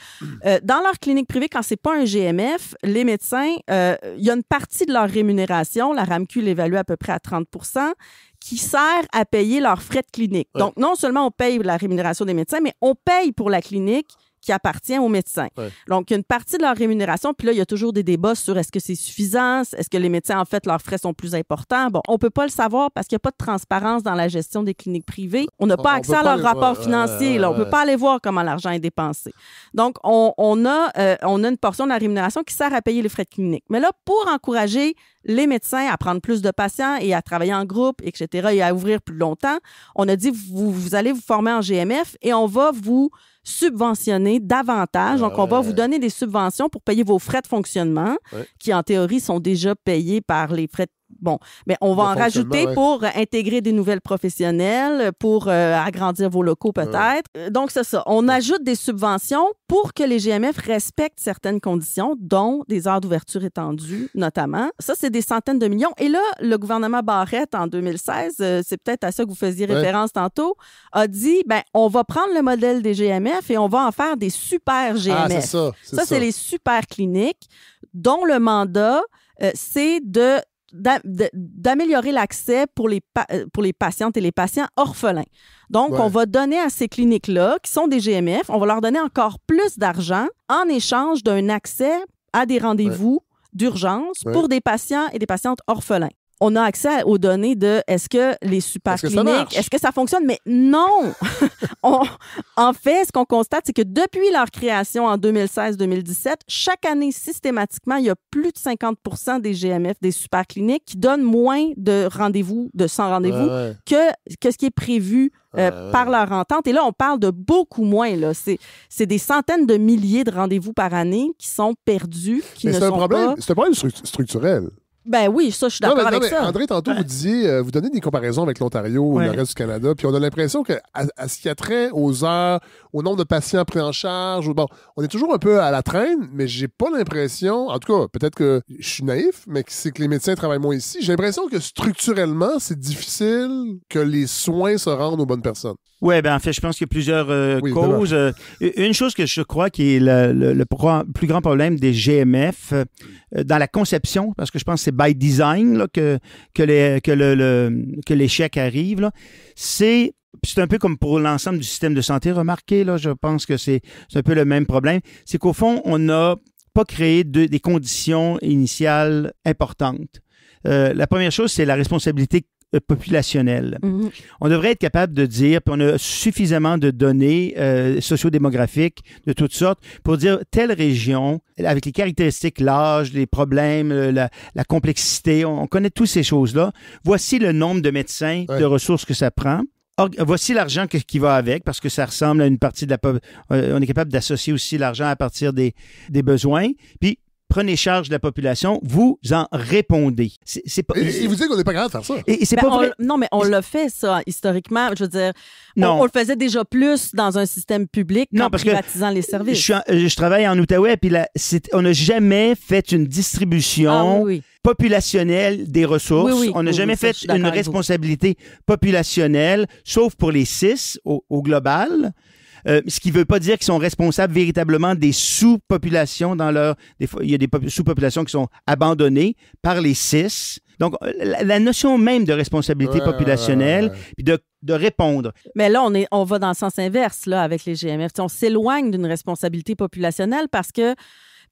Speaker 2: Dans leur clinique privée, quand c'est pas un GMF, les médecins, il y a une partie de leur rémunération, la RAMQ l'évalue à peu près à 30 %, qui sert à payer leurs frais de clinique. Donc, non seulement on paye la rémunération des médecins, mais on paye pour la clinique qui appartient aux médecins. Donc, il y a une partie de leur rémunération, puis là, il y a toujours des débats sur est-ce que c'est suffisant, est-ce que les médecins, en fait, leurs frais sont plus importants. Bon, on peut pas le savoir parce qu'il n'y a pas de transparence dans la gestion des cliniques privées. On n'a pas accès à leurs rapports financiers. Là. On peut pas aller voir comment l'argent est dépensé. Donc, on a une portion de la rémunération qui sert à payer les frais de clinique. Mais là, pour encourager les médecins à prendre plus de patients et à travailler en groupe, etc., et à ouvrir plus longtemps, on a dit, vous allez vous former en GMF et on va vous subventionner davantage. Donc, on va vous donner des subventions pour payer vos frais de fonctionnement, qui, en théorie, sont déjà payés par les frais de... Bon, mais on va en rajouter pour intégrer des nouvelles professionnelles, pour agrandir vos locaux peut-être. Donc, c'est ça. On ajoute des subventions pour que les GMF respectent certaines conditions, dont des heures d'ouverture étendues, notamment. Ça, c'est des centaines de millions. Et là, le gouvernement Barrette, en 2016, c'est peut-être à ça que vous faisiez référence tantôt, a dit, ben, on va prendre le modèle des GMF et on va en faire des super GMF.
Speaker 1: Ah, c'est ça.
Speaker 2: C'est les super cliniques dont le mandat, c'est d'améliorer l'accès pour les patientes et les patients orphelins. Donc, on va donner à ces cliniques-là, qui sont des GMF, on va leur donner encore plus d'argent en échange d'un accès à des rendez-vous d'urgence pour des patients et des patientes orphelins. On a accès aux données de est-ce que les super cliniques, est-ce que ça fonctionne? Mais non! En fait, ce qu'on constate, c'est que depuis leur création en 2016-2017, chaque année, systématiquement, il y a plus de 50 % des GMF, des super cliniques, qui donnent moins de rendez-vous, de 100 rendez-vous, que ce qui est prévu par leur entente. Et là, on parle de beaucoup moins. Là. C'est des centaines de milliers de rendez-vous par année qui sont perdus, qui ne sont pas...
Speaker 1: C'est un problème structurel.
Speaker 2: Ben oui, ça, je suis d'accord avec ça.
Speaker 1: André, tantôt, vous disiez, vous donnez des comparaisons avec l'Ontario ou le reste du Canada, puis on a l'impression qu'à ce qui a trait aux heures, au nombre de patients pris en charge, bon, on est toujours un peu à la traîne, mais j'ai pas l'impression, en tout cas, peut-être que je suis naïf, mais c'est que les médecins travaillent moins ici. J'ai l'impression que structurellement, c'est difficile que les soins se rendent aux bonnes personnes.
Speaker 3: Oui, ben en fait, je pense qu'il y a plusieurs causes. Une chose que je crois qui est le plus grand problème des GMF dans la conception, parce que je pense que c'est by design là, que l'échec arrive, là, c'est un peu comme pour l'ensemble du système de santé, remarquez, là, je pense que c'est un peu le même problème. C'est qu'au fond, on n'a pas créé des conditions initiales importantes. La première chose, c'est la responsabilité populationnelle. Mm-hmm. On devrait être capable de dire, puis on a suffisamment de données sociodémographiques de toutes sortes pour dire telle région, avec les caractéristiques, l'âge, les problèmes, la complexité, on connaît toutes ces choses-là. Voici le nombre de médecins, de ressources que ça prend. Voici l'argent qui va avec, parce que ça ressemble à une partie de on est capable d'associer aussi l'argent à partir des besoins. Puis, prenez charge de la population, vous en répondez. C'est pas,
Speaker 1: et vous dites qu'on n'est pas capable de faire ça.
Speaker 3: Et c'est pas vrai.
Speaker 2: Non, mais on l'a fait, ça, historiquement. Je veux dire, on le faisait déjà plus dans un système public qu'en privatisant les services.
Speaker 3: Je travaille en Outaouais, puis on n'a jamais fait une distribution populationnelle des ressources. On n'a jamais fait une responsabilité populationnelle, sauf pour les 6 au global. Ce qui ne veut pas dire qu'ils sont responsables véritablement des sous-populations dans leur... Des fois, il y a des sous-populations qui sont abandonnées par les 6. Donc, la notion même de responsabilité populationnelle, puis de répondre.
Speaker 2: Mais là, on va dans le sens inverse là, avec les GMF. On s'éloigne d'une responsabilité populationnelle parce que...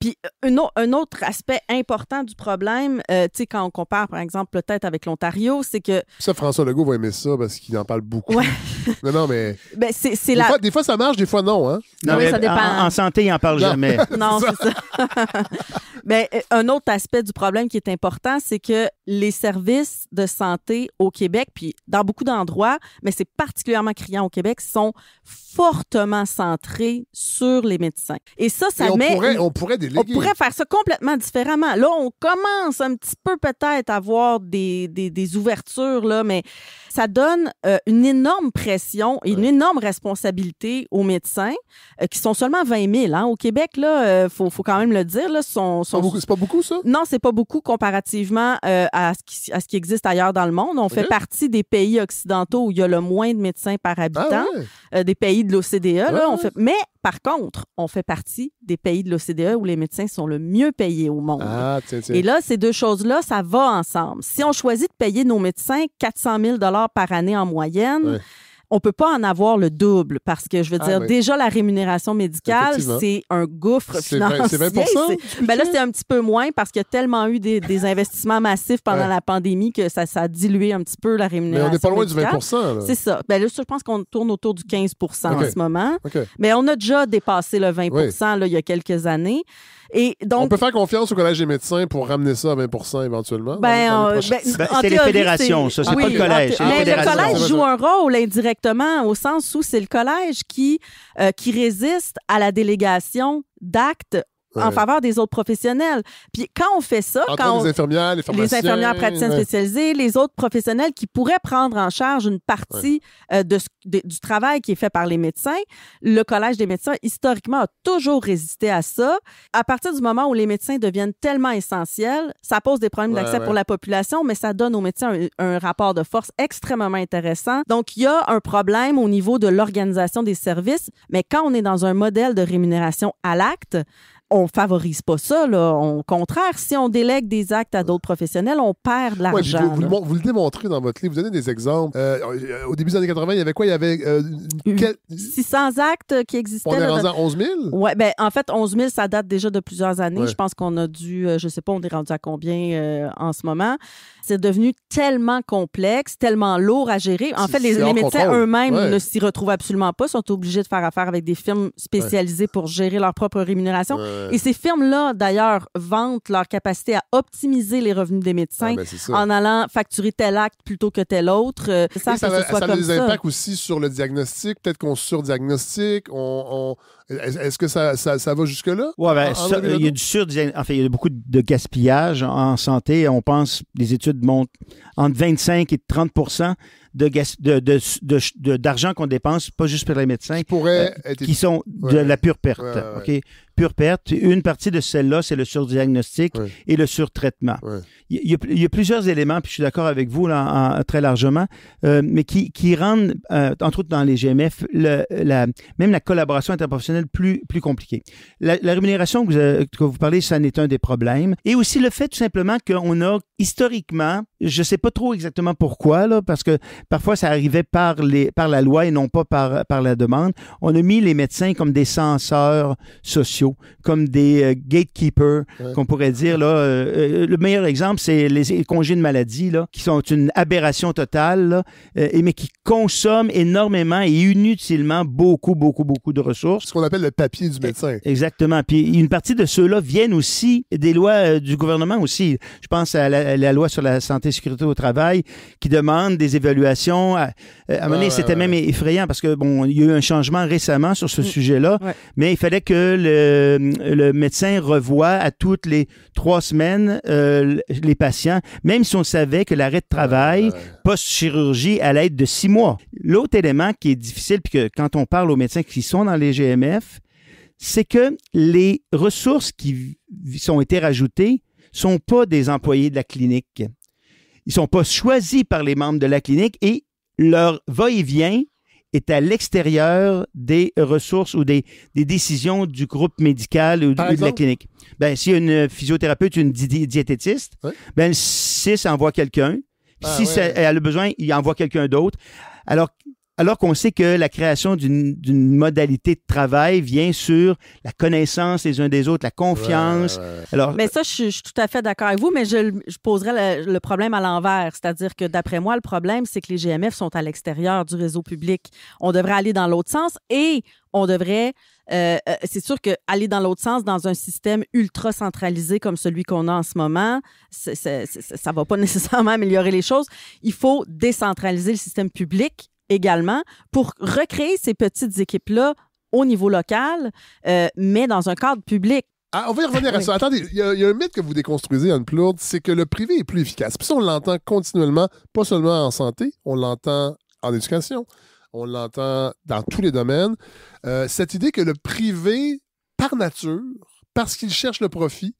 Speaker 2: Puis un autre aspect important du problème, tu sais, quand on compare, par exemple, peut-être avec l'Ontario, c'est que...
Speaker 1: Ça, François Legault va aimer ça parce qu'il en parle beaucoup.
Speaker 2: Ouais.
Speaker 1: Non, mais...
Speaker 2: Ben,
Speaker 1: des fois, ça marche, des fois, non. Hein?
Speaker 3: Non, mais ça dépend. En santé, il n'en parle jamais.
Speaker 2: Non, c'est ça. Mais un autre aspect du problème qui est important, c'est que les services de santé au Québec, puis dans beaucoup d'endroits, mais c'est particulièrement criant au Québec, sont fortement centrés sur les médecins. Et ça
Speaker 1: on pourrait déléguer.
Speaker 2: On pourrait faire ça complètement différemment. Là, on commence un petit peu peut-être à avoir des ouvertures, là, mais ça donne une énorme pression et une énorme responsabilité aux médecins, qui sont seulement 20 000. Hein. Au Québec, là, faut quand même le dire. Là,
Speaker 1: c'est pas beaucoup, ça?
Speaker 2: Non, c'est pas beaucoup comparativement à ce qui existe ailleurs dans le monde. On fait partie des pays occidentaux où il y a le moins de médecins par habitant, des pays de l'OCDE. Là, mais par contre, on fait partie des pays de l'OCDE où les médecins sont le mieux payés au monde.
Speaker 1: Tiens.
Speaker 2: Et là, ces deux choses-là, ça va ensemble. Si on choisit de payer nos médecins 400 000 $ par année en moyenne, on peut pas en avoir le double parce que, je veux dire, déjà, la rémunération médicale, c'est un gouffre financier.
Speaker 1: C'est 20
Speaker 2: ben là, c'est un petit peu moins parce qu'il y a tellement eu des investissements massifs pendant la pandémie que ça a dilué un petit peu la rémunération médicale.
Speaker 1: Mais on n'est pas loin du 20 là.
Speaker 2: C'est ça. Ben là, je pense qu'on tourne autour du 15 en ce moment. Mais on a déjà dépassé le 20 là, il y a quelques années. Et donc,
Speaker 1: on peut faire confiance au Collège des médecins pour ramener ça à 20 éventuellement?
Speaker 3: C'est les fédérations, ça. C'est pas le collège.
Speaker 2: Mais le collège joue un rôle indirectement au sens où c'est le collège qui résiste à la délégation d'actes en faveur des autres professionnels. Puis quand on fait ça...
Speaker 1: les infirmières, les pharmaciens...
Speaker 2: Les infirmières praticiennes spécialisées, les autres professionnels qui pourraient prendre en charge une partie du travail qui est fait par les médecins, le Collège des médecins, historiquement, a toujours résisté à ça. À partir du moment où les médecins deviennent tellement essentiels, ça pose des problèmes d'accès pour la population, mais ça donne aux médecins un rapport de force extrêmement intéressant. Donc, il y a un problème au niveau de l'organisation des services, mais quand on est dans un modèle de rémunération à l'acte, on favorise pas ça, là. Au contraire, si on délègue des actes à d'autres professionnels, on perd de l'argent.
Speaker 1: Vous le démontrez dans votre livre, vous donnez des exemples. Au début des années 80, il y avait quoi? Il y avait
Speaker 2: 600 actes qui existaient.
Speaker 1: On est rendu à 11 000?
Speaker 2: Oui, bien, en fait, 11 000, ça date déjà de plusieurs années. Je pense qu'on a dû, je sais pas, on est rendu à combien en ce moment. C'est devenu tellement complexe, tellement lourd à gérer. En fait, les médecins eux-mêmes ne s'y retrouvent absolument pas, sont obligés de faire affaire avec des firmes spécialisées pour gérer leur propre rémunération. Et ces firmes-là, d'ailleurs, vantent leur capacité à optimiser les revenus des médecins en allant facturer tel acte plutôt que tel autre. Ça
Speaker 1: a des impacts aussi sur le diagnostic. Peut-être qu'on surdiagnostique. Est-ce que ça va jusque-là?
Speaker 3: Oui, il y a du enfin, il y a beaucoup de gaspillage en santé. On pense, les études montrent entre 25 et 30 d'argent qu'on dépense, pas juste pour les médecins, qui sont de la pure perte. OK? Pure perte. Une partie de celle-là, c'est le surdiagnostic et le surtraitement. Il y a plusieurs éléments, puis je suis d'accord avec vous là, très largement, mais qui rendent, entre autres dans les GMF, même la collaboration interprofessionnelle plus compliquée. La rémunération que vous parlez, ça n'est un des problèmes. Et aussi le fait tout simplement qu'on a historiquement, je ne sais pas trop exactement pourquoi, là, parce que parfois ça arrivait par la loi et non pas par la demande, on a mis les médecins comme des censeurs sociaux, comme des gatekeepers, qu'on pourrait dire. Là, le meilleur exemple, c'est les congés de maladie, là, qui sont une aberration totale, là, mais qui consomment énormément et inutilement beaucoup de ressources.
Speaker 1: Ce qu'on appelle le papier du médecin.
Speaker 3: Exactement. Puis une partie de ceux-là viennent aussi des lois du gouvernement aussi. Je pense à la loi sur la santé santé et sécurité au travail qui demandent des évaluations. À un moment donné, c'était même effrayant parce que, bon, il y a eu un changement récemment sur ce sujet-là, mais il fallait que le médecin revoie à toutes les 3 semaines les patients, même si on savait que l'arrêt de travail post-chirurgie allait être de 6 mois. L'autre élément qui est difficile, puis que quand on parle aux médecins qui sont dans les GMF, c'est que les ressources qui ont été rajoutées sont pas des employés de la clinique. Ils sont pas choisis par les membres de la clinique et leur va-et-vient est à l'extérieur des ressources ou des décisions du groupe médical ou de la clinique. Ben, s'il y a une physiothérapeute ou une diététiste, ben, le CIS envoie quelqu'un. Elle a besoin, il envoie quelqu'un d'autre. Alors qu'on sait que la création d'une modalité de travail vient sur la connaissance les uns des autres, la confiance. Alors,
Speaker 2: mais ça, je suis tout à fait d'accord avec vous, mais je poserais le problème à l'envers. C'est-à-dire que, d'après moi, le problème, c'est que les GMF sont à l'extérieur du réseau public. On devrait aller dans l'autre sens et on devrait... c'est sûr qu'aller dans l'autre sens, dans un système ultra centralisé comme celui qu'on a en ce moment, ça ne va pas nécessairement améliorer les choses. Il faut décentraliser le système public également pour recréer ces petites équipes-là au niveau local, mais dans un cadre public.
Speaker 1: On va y revenir à ça. Attendez, il y a un mythe que vous déconstruisez, Anne Plourde, c'est que le privé est plus efficace. Puis ça, on l'entend continuellement, pas seulement en santé, on l'entend en éducation, on l'entend dans tous les domaines. Cette idée que le privé, par nature, parce qu'il cherche le profit,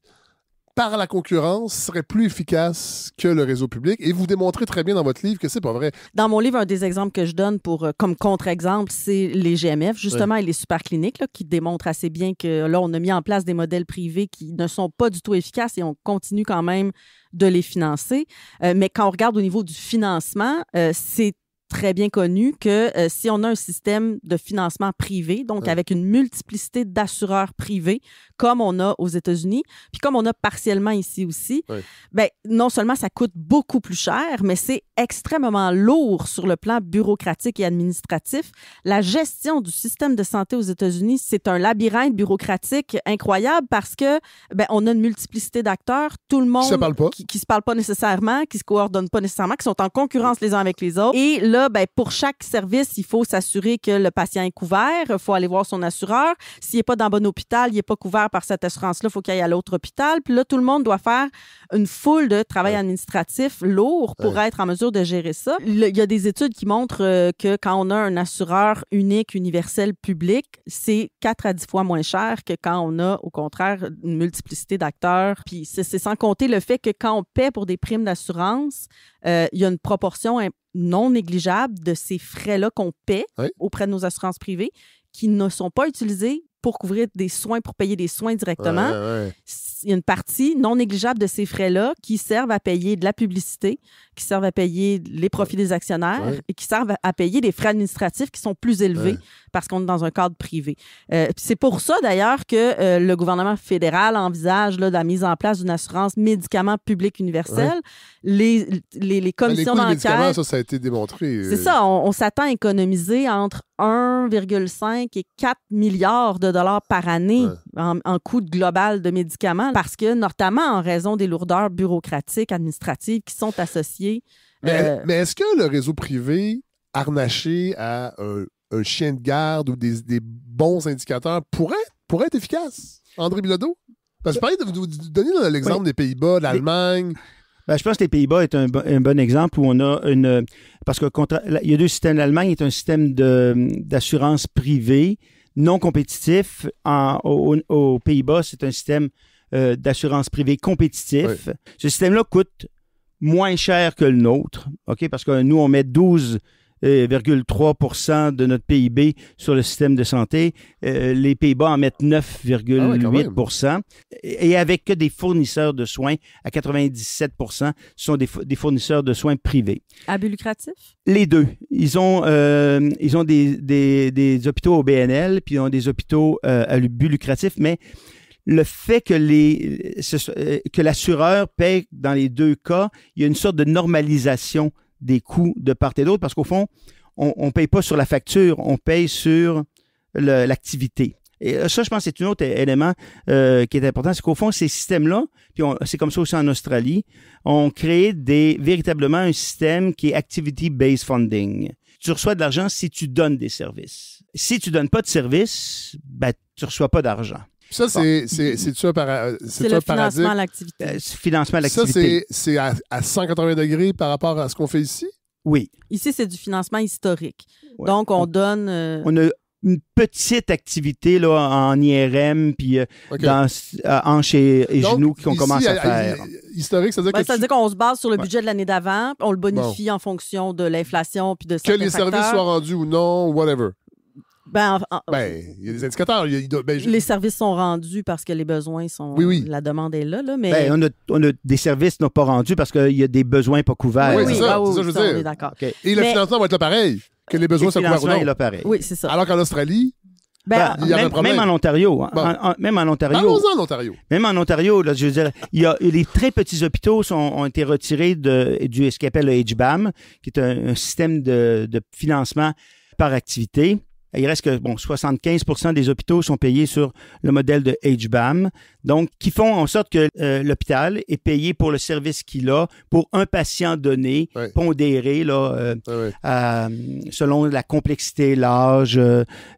Speaker 1: par la concurrence, serait plus efficace que le réseau public. Et vous démontrez très bien dans votre livre que c'est pas vrai.
Speaker 2: Dans mon livre, un des exemples que je donne comme contre-exemple, c'est les GMF, justement, et les supercliniques, là, qui démontrent assez bien que là, on a mis en place des modèles privés qui ne sont pas du tout efficaces et on continue quand même de les financer. Mais quand on regarde au niveau du financement, c'est très bien connu que si on a un système de financement privé, donc avec une multiplicité d'assureurs privés, comme on a aux États-Unis, puis comme on a partiellement ici aussi, ben, non seulement ça coûte beaucoup plus cher, mais c'est extrêmement lourd sur le plan bureaucratique et administratif. La gestion du système de santé aux États-Unis, c'est un labyrinthe bureaucratique incroyable parce que ben, on a une multiplicité d'acteurs, tout le monde qui se parle pas nécessairement, qui se coordonnent pas nécessairement, qui sont en concurrence les uns avec les autres. Et là, ben, pour chaque service, il faut s'assurer que le patient est couvert. Il faut aller voir son assureur. S'il n'est pas dans le bon hôpital, il n'est pas couvert par cette assurance-là, il faut qu'il aille à l'autre hôpital. Puis là, tout le monde doit faire une foule de travail administratif lourd pour être en mesure de gérer ça. Il y a des études qui montrent que quand on a un assureur unique, universel, public, c'est 4 à 10 fois moins cher que quand on a, au contraire, une multiplicité d'acteurs. Puis c'est sans compter le fait que quand on paie pour des primes d'assurance, il y a une proportion non négligeable de ces frais-là qu'on paie auprès de nos assurances privées qui ne sont pas utilisés pour couvrir des soins, pour payer des soins directement. Il y a une partie non négligeable de ces frais-là qui servent à payer de la publicité, qui servent à payer les profits des actionnaires et qui servent à payer des frais administratifs qui sont plus élevés parce qu'on est dans un cadre privé. C'est pour ça, d'ailleurs, que le gouvernement fédéral envisage là, la mise en place d'une assurance médicaments publics universelle. Les commissions d'enquête...
Speaker 1: Ça a été démontré.
Speaker 2: C'est ça. On s'attend à économiser entre 1,5 et 4 milliards de dollars par année en coût global de médicaments parce que, notamment en raison des lourdeurs bureaucratiques, administratives qui sont associées.
Speaker 1: Mais est-ce que le réseau privé harnaché à un chien de garde ou des bons indicateurs pourrait être efficace? André Bilodeau? Parce que je parlais de vous donner l'exemple des Pays-Bas, de l'Allemagne.
Speaker 3: Ben, je pense que les Pays-Bas est un bon exemple où on a une... Parce que il y a 2 systèmes. L'Allemagne est un système d'assurance privée non compétitif. Aux Pays-Bas, c'est un système d'assurance privée compétitif. Ce système-là coûte moins cher que le nôtre, OK? Parce que nous, on met 12,3% de notre PIB sur le système de santé. Les Pays-Bas en mettent 9,8%. Et avec que des fournisseurs de soins à 97%, ce sont des fournisseurs de soins privés.
Speaker 2: À but lucratif? Les
Speaker 3: deux. Ils ont des hôpitaux au BNL, puis ils ont des hôpitaux à but lucratif, mais le fait que l'assureur paie dans les 2 cas, il y a une sorte de normalisation des coûts de part et d'autre, parce qu'au fond, on ne paye pas sur la facture, on paye sur l'activité. Et ça, je pense que c'est un autre élément qui est important, c'est qu'au fond, ces systèmes-là, puis c'est comme ça aussi en Australie, ont créé véritablement un système qui est Activity-Based Funding. Tu reçois de l'argent si tu donnes des services. Si tu donnes pas de services, ben, tu reçois pas d'argent.
Speaker 1: Ça, c'est
Speaker 2: le financement à l'activité.
Speaker 3: Financement à l'activité.
Speaker 1: Ça, c'est à 180 degrés par rapport à ce qu'on fait ici?
Speaker 3: Oui.
Speaker 2: Ici, c'est du financement historique.
Speaker 3: Ouais.
Speaker 2: Donc, on donne...
Speaker 3: On a une petite activité là, en IRM, puis dans hanches et genoux qu'on commence à faire.
Speaker 1: Historique, ça veut dire
Speaker 2: c'est-à-dire qu'on se base sur le budget de l'année d'avant, on le bonifie en fonction de l'inflation puis de certains
Speaker 1: que les services soient rendus ou non, whatever. Il y a des indicateurs.
Speaker 2: Les services sont rendus parce que les besoins sont...
Speaker 1: Oui.
Speaker 2: La demande est là, mais...
Speaker 3: On a des services non pas rendus parce qu'il y a des besoins pas couverts.
Speaker 1: Oui, c'est ça je veux dire.
Speaker 2: On est d'accord.
Speaker 3: Okay.
Speaker 1: Et le financement va être là pareil, que les besoins soient couverts ou non.
Speaker 3: Est là pareil.
Speaker 2: Oui, c'est ça.
Speaker 1: Alors qu'en Australie... il y a un problème.
Speaker 3: Même en Ontario. Même en Ontario.
Speaker 1: Parlons-en en Ontario.
Speaker 3: Même en Ontario, là, je veux dire, les très petits hôpitaux ont été retirés du ce qu'on appelle le HBAM, qui est un système de financement par activité. Il reste que 75% des hôpitaux sont payés sur le modèle de HBAM, donc qui font en sorte que l'hôpital est payé pour le service qu'il a pour un patient donné, pondéré là, selon la complexité, l'âge,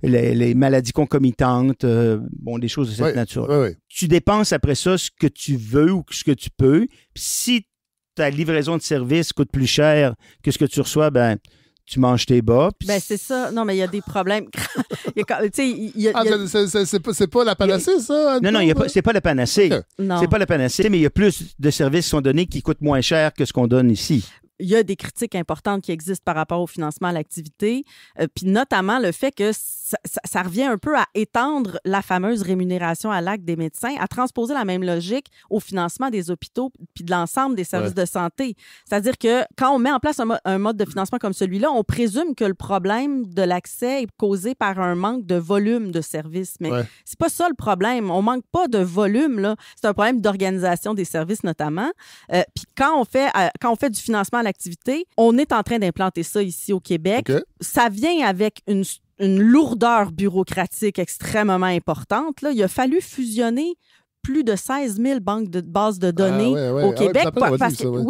Speaker 3: les maladies concomitantes, des choses de cette nature. Tu dépenses après ça ce que tu veux ou ce que tu peux. Puis si ta livraison de service coûte plus cher que ce que tu reçois, tu manges tes bas.
Speaker 2: C'est ça. Non, mais il y a des problèmes.
Speaker 1: C'est pas la panacée, ça?
Speaker 3: Non, c'est pas la panacée.
Speaker 2: Non.
Speaker 3: C'est pas la panacée, mais il y a plus de services qui sont donnés qui coûtent moins cher que ce qu'on donne ici.
Speaker 2: Il y a des critiques importantes qui existent par rapport au financement à l'activité, puis notamment le fait que ça revient un peu à étendre la fameuse rémunération à l'acte des médecins, à transposer la même logique au financement des hôpitaux puis de l'ensemble des services de santé. C'est-à-dire que quand on met en place un mode de financement comme celui-là, on présume que le problème de l'accès est causé par un manque de volume de services. Mais c'est pas ça le problème. On manque pas de volume, là. C'est un problème d'organisation des services notamment. Puis quand on fait du financement à l'activité, on est en train d'implanter ça ici au Québec. Okay. Ça vient avec une lourdeur bureaucratique extrêmement importante. Là. Il a fallu fusionner plus de 16 000 bases de données au Québec.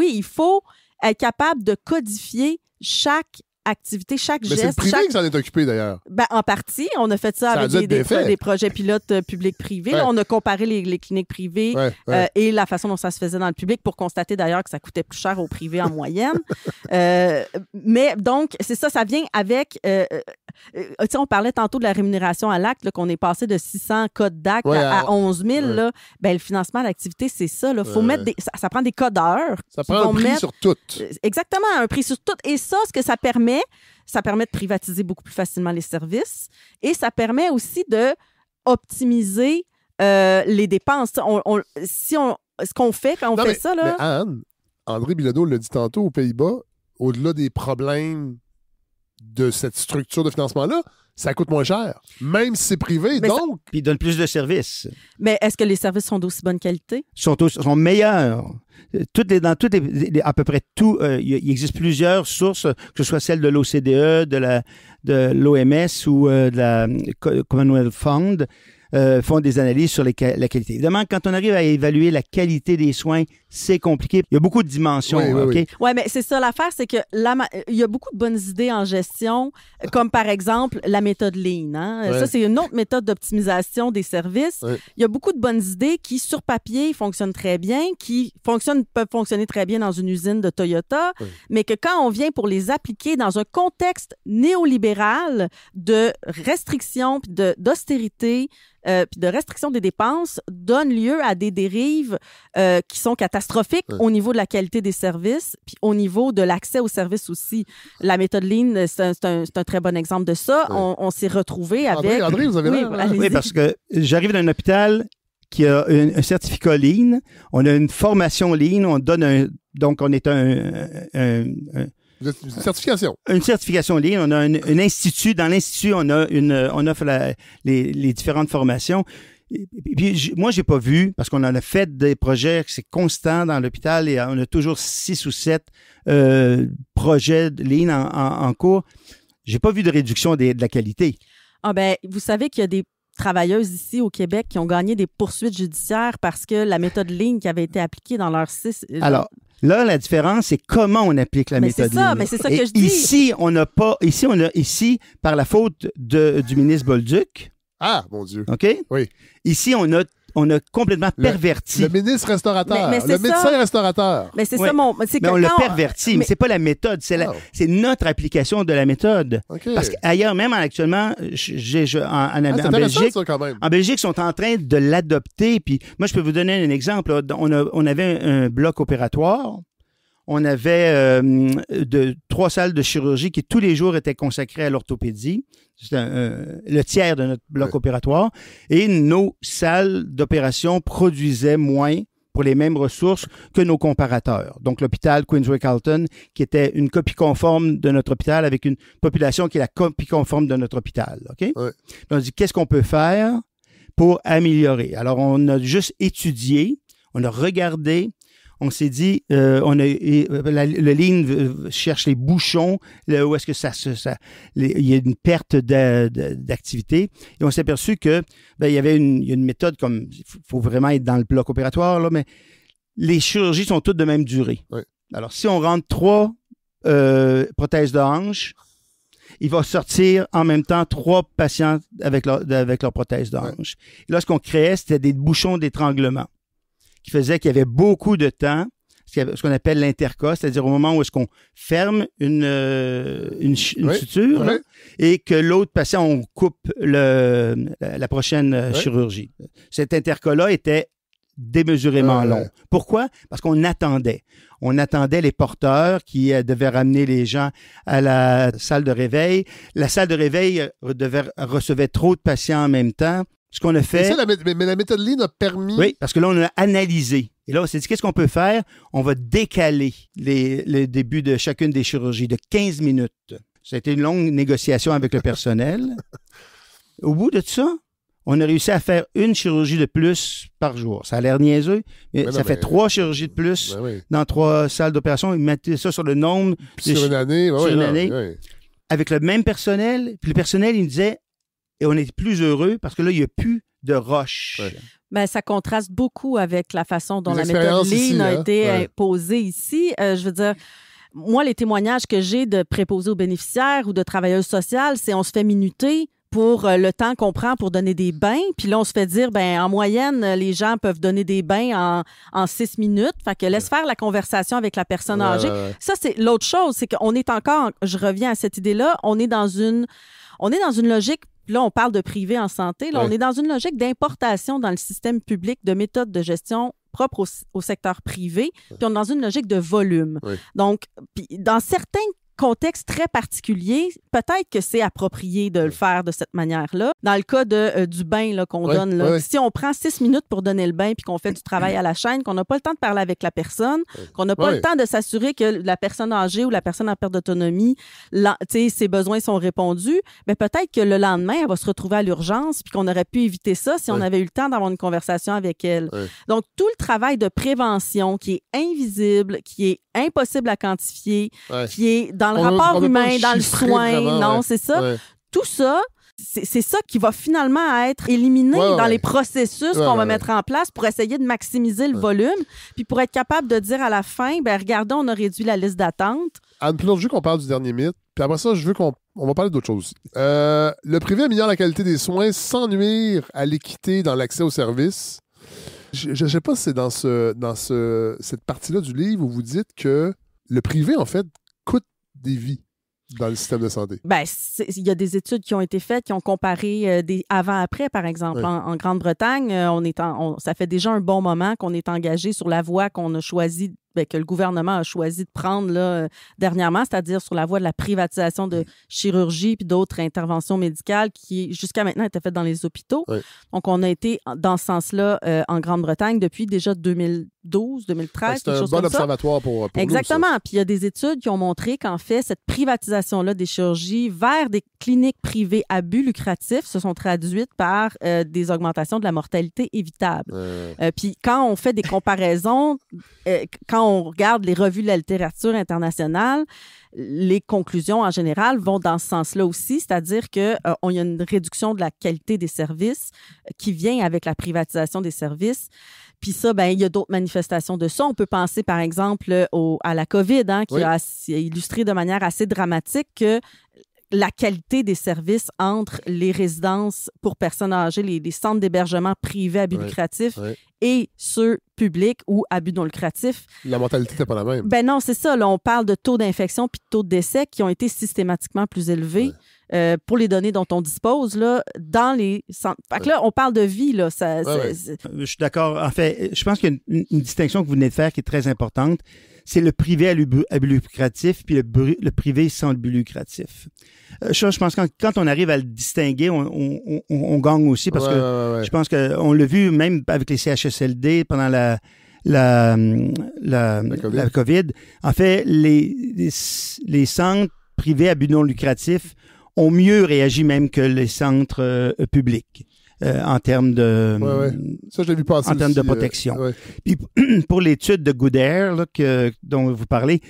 Speaker 2: Il faut être capable de codifier chaque activité, chaque geste.
Speaker 1: Mais c'est le privé qui s'en est occupé, d'ailleurs.
Speaker 2: En partie. On a fait ça avec des projets pilotes publics-privés. On a comparé les cliniques privées et la façon dont ça se faisait dans le public pour constater, d'ailleurs, que ça coûtait plus cher au privé en moyenne. Mais donc, c'est ça, ça vient avec... on parlait tantôt de la rémunération à l'acte, là, qu'on est passé de 600 codes d'acte à 11 000. Là. Le financement à l'activité, c'est ça. Là. Faut mettre ça prend des codeurs.
Speaker 1: Ça prend un prix sur tout.
Speaker 2: Exactement, un prix sur tout. Et ça, ce que ça permet de privatiser beaucoup plus facilement les services et ça permet aussi de optimiser les dépenses. Ce qu'on fait quand on fait ça... Là...
Speaker 1: Mais Anne, André Bilodeau l'a dit tantôt aux Pays-Bas, au-delà des problèmes de cette structure de financement-là, ça coûte moins cher. Même si c'est privé, donc...
Speaker 3: Puis ils donnent plus de services.
Speaker 2: Mais est-ce que les services sont d'aussi bonne qualité?
Speaker 3: Sont meilleurs. À peu près tout, il existe plusieurs sources, que ce soit celle de l'OCDE, de l'OMS ou de la Commonwealth Fund, font des analyses sur la qualité. Évidemment, quand on arrive à évaluer la qualité des soins, c'est compliqué. Il y a beaucoup de dimensions.
Speaker 2: Oui, mais c'est ça l'affaire, c'est que il y a beaucoup de bonnes idées en gestion, comme par exemple la méthode Lean. Hein? Ça, c'est une autre méthode d'optimisation des services. Il y a beaucoup de bonnes idées qui, sur papier, fonctionnent très bien, qui peuvent fonctionner très bien dans une usine de Toyota, mais que quand on vient pour les appliquer dans un contexte néolibéral de restriction puis d'austérité, puis de restriction des dépenses, donne lieu à des dérives qui sont catastrophiques au niveau de la qualité des services, puis au niveau de l'accès aux services aussi. La méthode Lean, c'est un très bon exemple de ça. On s'est retrouvés avec...
Speaker 1: André, vous avez l'air.
Speaker 3: Oui, parce que j'arrive d'un hôpital qui a un certificat Lean, on a une formation Lean, on donne donc on est une
Speaker 1: certification.
Speaker 3: Une certification Lean. On a un institut. Dans l'institut, on offre les différentes formations. Et puis, moi, j'ai pas vu, parce qu'on en a fait des projets, c'est constant dans l'hôpital et on a toujours 6 ou 7 projets de Lean en cours. J'ai pas vu de réduction de la qualité.
Speaker 2: Vous savez qu'il y a travailleuses ici au Québec qui ont gagné des poursuites judiciaires parce que la méthode Lean qui avait été appliquée dans leur CIS...
Speaker 3: Alors, là, la différence, c'est comment on applique la méthode Lean.
Speaker 2: Mais c'est ça que je dis.
Speaker 3: Ici, on n'a pas... Ici, par la faute du ministre Bolduc...
Speaker 1: Ah, mon Dieu.
Speaker 3: OK?
Speaker 1: Oui.
Speaker 3: Ici, on a complètement perverti.
Speaker 1: Le ministre restaurateur,
Speaker 2: mais
Speaker 1: le médecin restaurateur.
Speaker 2: Mais c'est
Speaker 3: oui.
Speaker 2: ça mon...
Speaker 3: Mais on l'a perverti, mais c'est pas la méthode, c'est notre application de la méthode.
Speaker 1: Okay.
Speaker 3: Parce qu'ailleurs, même actuellement, en Belgique,
Speaker 1: ça, quand même.
Speaker 3: en Belgique, ils sont en train de l'adopter. Puis moi, je peux vous donner un exemple. Là. On avait un bloc opératoire. On avait 3 salles de chirurgie qui tous les jours étaient consacrées à l'orthopédie. C'était le tiers de notre bloc opératoire. Et nos salles d'opération produisaient moins pour les mêmes ressources que nos comparateurs. Donc, l'hôpital Queensway-Carleton, qui était une copie conforme de notre hôpital avec une population qui est la copie conforme de notre hôpital. OK?
Speaker 1: Ouais.
Speaker 3: On a dit, qu'est-ce qu'on peut faire pour améliorer? Alors, on a juste étudié, on a regardé, on s'est dit, le Lean cherche les bouchons, où est-ce que il y a une perte d'activité. Et on s'est aperçu que il y avait une méthode comme, il faut vraiment être dans le bloc opératoire, là, mais les chirurgies sont toutes de même durée.
Speaker 1: Oui.
Speaker 3: Alors, si on rentre 3 prothèses de hanche, il va sortir en même temps 3 patients avec leur prothèse de hanche. Oui. Et là, ce qu'on créait, c'était des bouchons d'étranglement qui faisait qu'il y avait beaucoup de temps, ce qu'on appelle l'intercos, c'est-à-dire au moment où est-ce qu'on ferme une suture là, et que l'autre patient, on coupe la prochaine chirurgie. Cet intercos-là était démesurément long. Pourquoi? Parce qu'on attendait. On attendait les porteurs qui devaient ramener les gens à la salle de réveil. La salle de réveil recevait trop de patients en même temps. Ce qu'on a fait...
Speaker 1: Mais la méthode Lean a permis...
Speaker 3: Oui, parce que là, on a analysé. Et là, on s'est dit, qu'est-ce qu'on peut faire? On va décaler le début de chacune des chirurgies de 15 minutes. Ça a été une longue négociation avec le personnel. Au bout de ça, on a réussi à faire une chirurgie de plus par jour. Ça a l'air niaiseux, mais ça fait 3 chirurgies de plus dans 3 salles d'opération. Ils mettaient ça sur le nombre...
Speaker 1: Sur une année.
Speaker 3: Sur une année. Avec le même personnel. Puis le personnel, il me disait... Et on est plus heureux parce que là, il n'y a plus de roche.
Speaker 1: Ouais.
Speaker 2: Ben, ça contraste beaucoup avec la façon dont la méthode Lean a été imposée ici. Je veux dire, moi, les témoignages que j'ai de préposés aux bénéficiaires ou de travailleuses sociales, c'est on se fait minuter pour le temps qu'on prend pour donner des bains. Puis là, on se fait dire, ben en moyenne, les gens peuvent donner des bains en 6 minutes. Fait que laisse faire la conversation avec la personne âgée. Ça, c'est l'autre chose. C'est qu'on est encore, je reviens à cette idée-là, on est dans une logique. Là, on parle de privé en santé. Là, on est dans une logique d'importation dans le système public de méthodes de gestion propres au secteur privé, puis on est dans une logique de volume. Donc, dans certains contexte très particulier, peut-être que c'est approprié de le faire de cette manière-là. Dans le cas du bain là, qu'on donne, là, si on prend 6 minutes pour donner le bain puis qu'on fait du travail à la chaîne, qu'on n'a pas le temps de parler avec la personne, qu'on n'a pas le temps de s'assurer que la personne âgée ou la personne en perte d'autonomie, ses besoins sont répondus, mais peut-être que le lendemain, elle va se retrouver à l'urgence puis qu'on aurait pu éviter ça si on avait eu le temps d'avoir une conversation avec elle. Donc, tout le travail de prévention qui est invisible, qui est impossible à quantifier, qui est dans le rapport humain, dans le soin, vraiment, c'est ça. Tout ça, c'est ça qui va finalement être éliminé dans les processus qu'on va mettre en place pour essayer de maximiser le volume, puis pour être capable de dire à la fin, ben regardez, on a réduit la liste d'attente.
Speaker 1: Anne, plus je veux qu'on parle du dernier mythe, puis après ça, je veux qu'on va parler d'autre chose aussi. Le privé améliore la qualité des soins sans nuire à l'équité dans l'accès aux services. Je ne sais pas si c'est dans cette partie-là du livre où vous dites que le privé, en fait, coûte des vies dans le système de santé. Bien,
Speaker 2: il y a des études qui ont été faites, qui ont comparé des avant-après, par exemple. En Grande-Bretagne, ça fait déjà un bon moment qu'on est engagé sur la voie qu'on a choisie, que le gouvernement a choisi de prendre là, dernièrement, c'est-à-dire sur la voie de la privatisation de chirurgie puis d'autres interventions médicales qui, jusqu'à maintenant, étaient faites dans les hôpitaux. Donc, on a été dans ce sens-là en Grande-Bretagne depuis déjà 2012, 2013.
Speaker 1: C'est un bon observatoire pour
Speaker 2: exactement.
Speaker 1: Nous,
Speaker 2: puis il y a des études qui ont montré qu'en fait, cette privatisation-là des chirurgies vers des cliniques privées à but lucratif se sont traduites par des augmentations de la mortalité évitable. Puis quand on fait des comparaisons, quand quand on regarde les revues de la littérature internationale, les conclusions en général vont dans ce sens-là aussi, c'est-à-dire qu'il y a une réduction de la qualité des services qui vient avec la privatisation des services. Puis ça, il y a d'autres manifestations de ça. On peut penser, par exemple, à la COVID, qui a illustré de manière assez dramatique que la qualité des services entre les résidences pour personnes âgées, les centres d'hébergement privés à but lucratif et ceux publics ou à but non lucratif.
Speaker 1: La mentalité n'était pas la même.
Speaker 2: Ben non, c'est ça. Là, on parle de taux d'infection puis de taux de décès qui ont été systématiquement plus élevés pour les données dont on dispose là, dans les centres. Fait que là, on parle de vie. Là,
Speaker 3: Je suis d'accord. En fait, je pense qu'il y a une distinction que vous venez de faire qui est très importante. C'est le privé à but lucratif puis le privé sans le but lucratif. Je pense que quand on arrive à le distinguer, on gagne aussi parce que je pense qu'on l'a vu même avec les CHSLD pendant la COVID. En fait, les centres privés à but non lucratif ont mieux réagi même que les centres publics. En termes de
Speaker 1: Ça, je l'ai vu passer
Speaker 3: en termes
Speaker 1: aussi,
Speaker 3: de protection. Puis pour l'étude de Goodare dont vous parlez,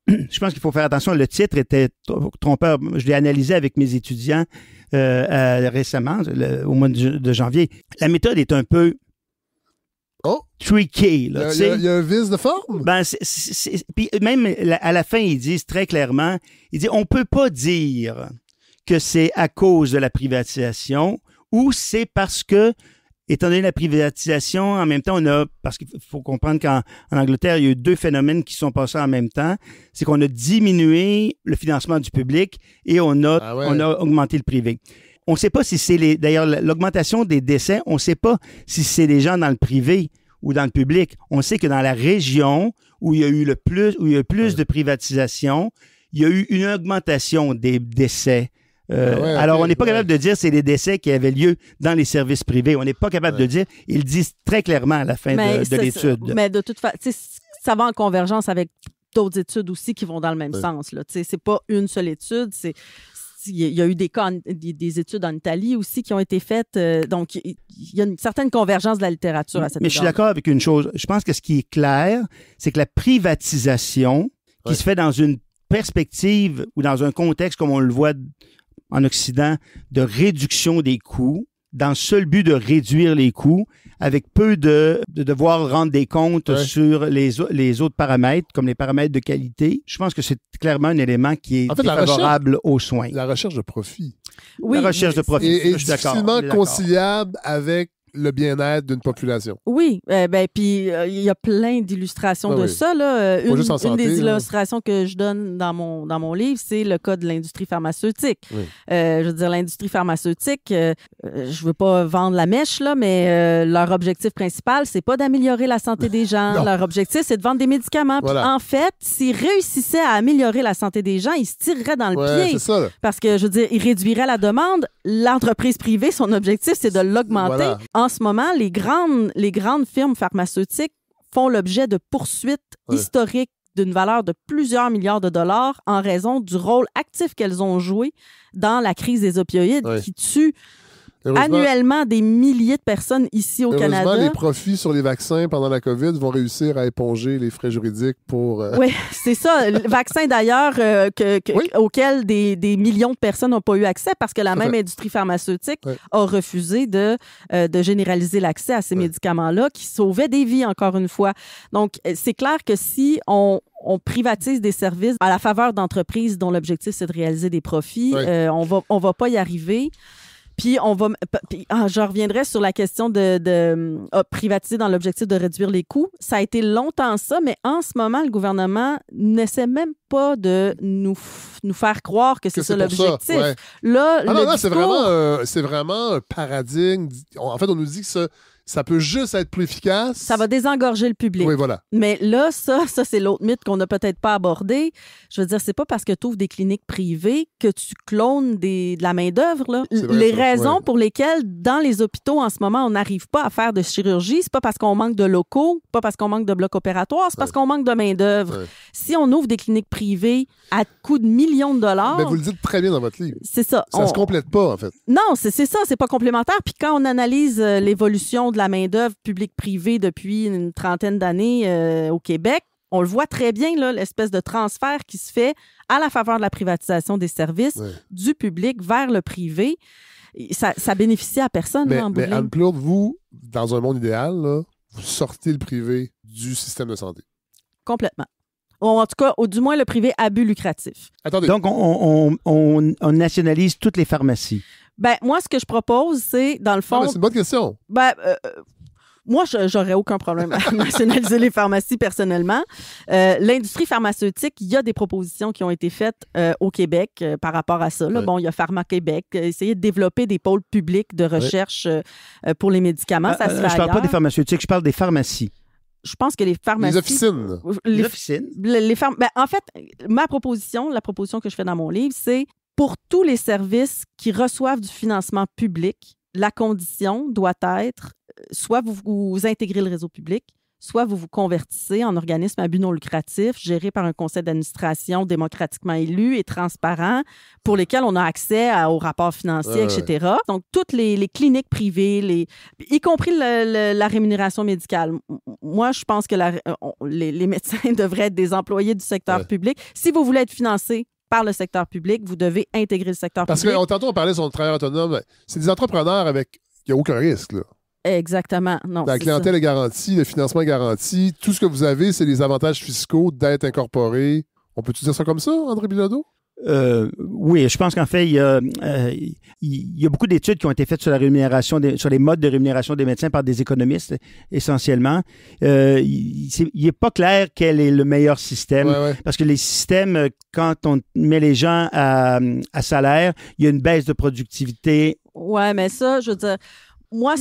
Speaker 3: je pense qu'il faut faire attention. Le titre était trompeur. Je l'ai analysé avec mes étudiants récemment, au mois de janvier. La méthode est un peu tricky.
Speaker 1: Il y a un vice de forme?
Speaker 3: Puis même à la fin, ils disent très clairement, on peut pas dire que c'est à cause de la privatisation ou c'est parce que, étant donné la privatisation, en même temps, parce qu'il faut comprendre qu'en Angleterre, il y a eu 2 phénomènes qui sont passés en même temps. C'est qu'on a diminué le financement du public et on a augmenté le privé. On ne sait pas si c'est d'ailleurs, l'augmentation des décès, on ne sait pas si c'est des gens dans le privé ou dans le public. On sait que dans la région où il y a eu plus de privatisation, il y a eu une augmentation des décès. Alors, on n'est pas capable de dire c'est les décès qui avaient lieu dans les services privés. On n'est pas capable de dire. Ils le disent très clairement à la fin de l'étude.
Speaker 2: Mais de toute façon, ça va en convergence avec d'autres études aussi qui vont dans le même sens. C'est pas une seule étude. Il y a eu des études en Italie aussi qui ont été faites. Donc, il y a une certaine convergence de la littérature à cette
Speaker 3: Mais je suis d'accord avec une chose. Je pense que ce qui est clair, c'est que la privatisation qui se fait dans une perspective ou dans un contexte comme on le voit en Occident, de réduction des coûts, dans le seul but de réduire les coûts, avec peu de devoir rendre des comptes sur les autres paramètres, comme les paramètres de qualité. Je pense que c'est clairement un élément qui est favorable aux soins.
Speaker 1: La recherche de profit.
Speaker 2: Oui,
Speaker 3: la recherche de profit,
Speaker 1: est difficilement conciliable avec le bien-être d'une population.
Speaker 2: Oui, puis il y a plein d'illustrations de ça. Là. Une des illustrations que je donne dans mon livre, c'est le cas de l'industrie pharmaceutique. Je veux dire, l'industrie pharmaceutique, je veux pas vendre la mèche, là, mais leur objectif principal, c'est pas d'améliorer la santé des gens. Leur objectif, c'est de vendre des médicaments. Puis en fait, s'ils réussissaient à améliorer la santé des gens, ils se tireraient dans le pied.
Speaker 1: C'est ça, là.
Speaker 2: Parce que, je veux dire, ils réduiraient la demande. L'entreprise privée, son objectif, c'est de l'augmenter. En ce moment, les grandes firmes pharmaceutiques font l'objet de poursuites historiques d'une valeur de plusieurs milliards de dollars en raison du rôle actif qu'elles ont joué dans la crise des opioïdes qui tue annuellement des milliers de personnes ici au Canada.
Speaker 1: Les profits sur les vaccins pendant la COVID vont réussir à éponger les frais juridiques pour...
Speaker 2: Oui, c'est ça. Le vaccin, d'ailleurs, auquel des millions de personnes n'ont pas eu accès parce que la même industrie pharmaceutique a refusé de généraliser l'accès à ces médicaments-là qui sauvaient des vies, encore une fois. Donc, c'est clair que si on privatise des services à la faveur d'entreprises dont l'objectif, c'est de réaliser des profits, on va pas y arriver. Puis, je reviendrai sur la question de privatiser dans l'objectif de réduire les coûts. Ça a été longtemps ça, mais en ce moment, le gouvernement n'essaie même pas de nous faire croire que c'est ça l'objectif. Là,
Speaker 1: c'est vraiment un paradigme. En fait, on nous dit que ça peut juste être plus efficace.
Speaker 2: Ça va désengorger le public.
Speaker 1: Oui, voilà.
Speaker 2: Mais là, ça c'est l'autre mythe qu'on n'a peut-être pas abordé. Je veux dire, c'est pas parce que tu ouvres des cliniques privées que tu clones de la main-d'œuvre. Là. Les raisons pour lesquelles, dans les hôpitaux, en ce moment, on n'arrive pas à faire de chirurgie, c'est pas parce qu'on manque de locaux, pas parce qu'on manque de blocs opératoires, c'est parce qu'on manque de main-d'œuvre. Si on ouvre des cliniques privées à coût de millions de dollars...
Speaker 1: Mais vous le dites très bien dans votre livre.
Speaker 2: C'est ça.
Speaker 1: Ça se complète pas, en fait.
Speaker 2: Non, c'est ça, c'est pas complémentaire. Puis quand on analyse l'évolution de la main-d'œuvre publique-privée depuis une trentaine d'années au Québec, On le voit très bien, là, l'espèce de transfert qui se fait à la faveur de la privatisation des services du public vers le privé. Ça bénéficie à personne.
Speaker 1: Mais,
Speaker 2: là, en bout de ligne.
Speaker 1: Anne-Claude, vous, dans un monde idéal, là, vous sortez le privé du système de santé.
Speaker 2: Complètement. Ou en tout cas, du moins le privé à but lucratif.
Speaker 1: Attendez.
Speaker 3: Donc, on nationalise toutes les pharmacies.
Speaker 2: Ben, moi, ce que je propose, c'est, dans le fond...
Speaker 1: Non, mais c'est une bonne question.
Speaker 2: Moi, j'aurais aucun problème à nationaliser les pharmacies personnellement. L'industrie pharmaceutique, il y a des propositions qui ont été faites au Québec par rapport à ça. Là. Bon, il y a Pharma-Québec, essayer de développer des pôles publics de recherche pour les médicaments. Ça se fait
Speaker 3: je parle pas des pharmaceutiques, je parle des pharmacies.
Speaker 2: Je pense que les pharmacies...
Speaker 1: Les officines.
Speaker 3: Les officines.
Speaker 2: En fait, la proposition que je fais dans mon livre, c'est pour tous les services qui reçoivent du financement public, la condition doit être soit vous intégrez le réseau public, soit vous vous convertissez en organisme à but non lucratif, géré par un conseil d'administration démocratiquement élu et transparent, pour lesquels on a accès aux rapports financiers, etc. Donc, toutes les cliniques privées, y compris la rémunération médicale. Moi, je pense que les médecins devraient être des employés du secteur public. Si vous voulez être financé par le secteur public, vous devez intégrer le secteur public.
Speaker 1: Parce que tantôt, on parlait sur le travail autonome. C'est des entrepreneurs avec... Il n'y a aucun risque, là.
Speaker 2: Exactement. Non,
Speaker 1: la clientèle est garantie, le financement est garanti. Tout ce que vous avez, c'est les avantages fiscaux d'être incorporé. On peut-tu dire ça comme ça, André Bilodeau?
Speaker 3: Oui, je pense qu'en fait, il y a beaucoup d'études qui ont été faites sur la rémunération, sur les modes de rémunération des médecins par des économistes, essentiellement. Il n'est pas clair quel est le meilleur système, parce que les systèmes, quand on met les gens à salaire, il y a une baisse de productivité.
Speaker 2: Oui, mais ça, je veux dire... Moi,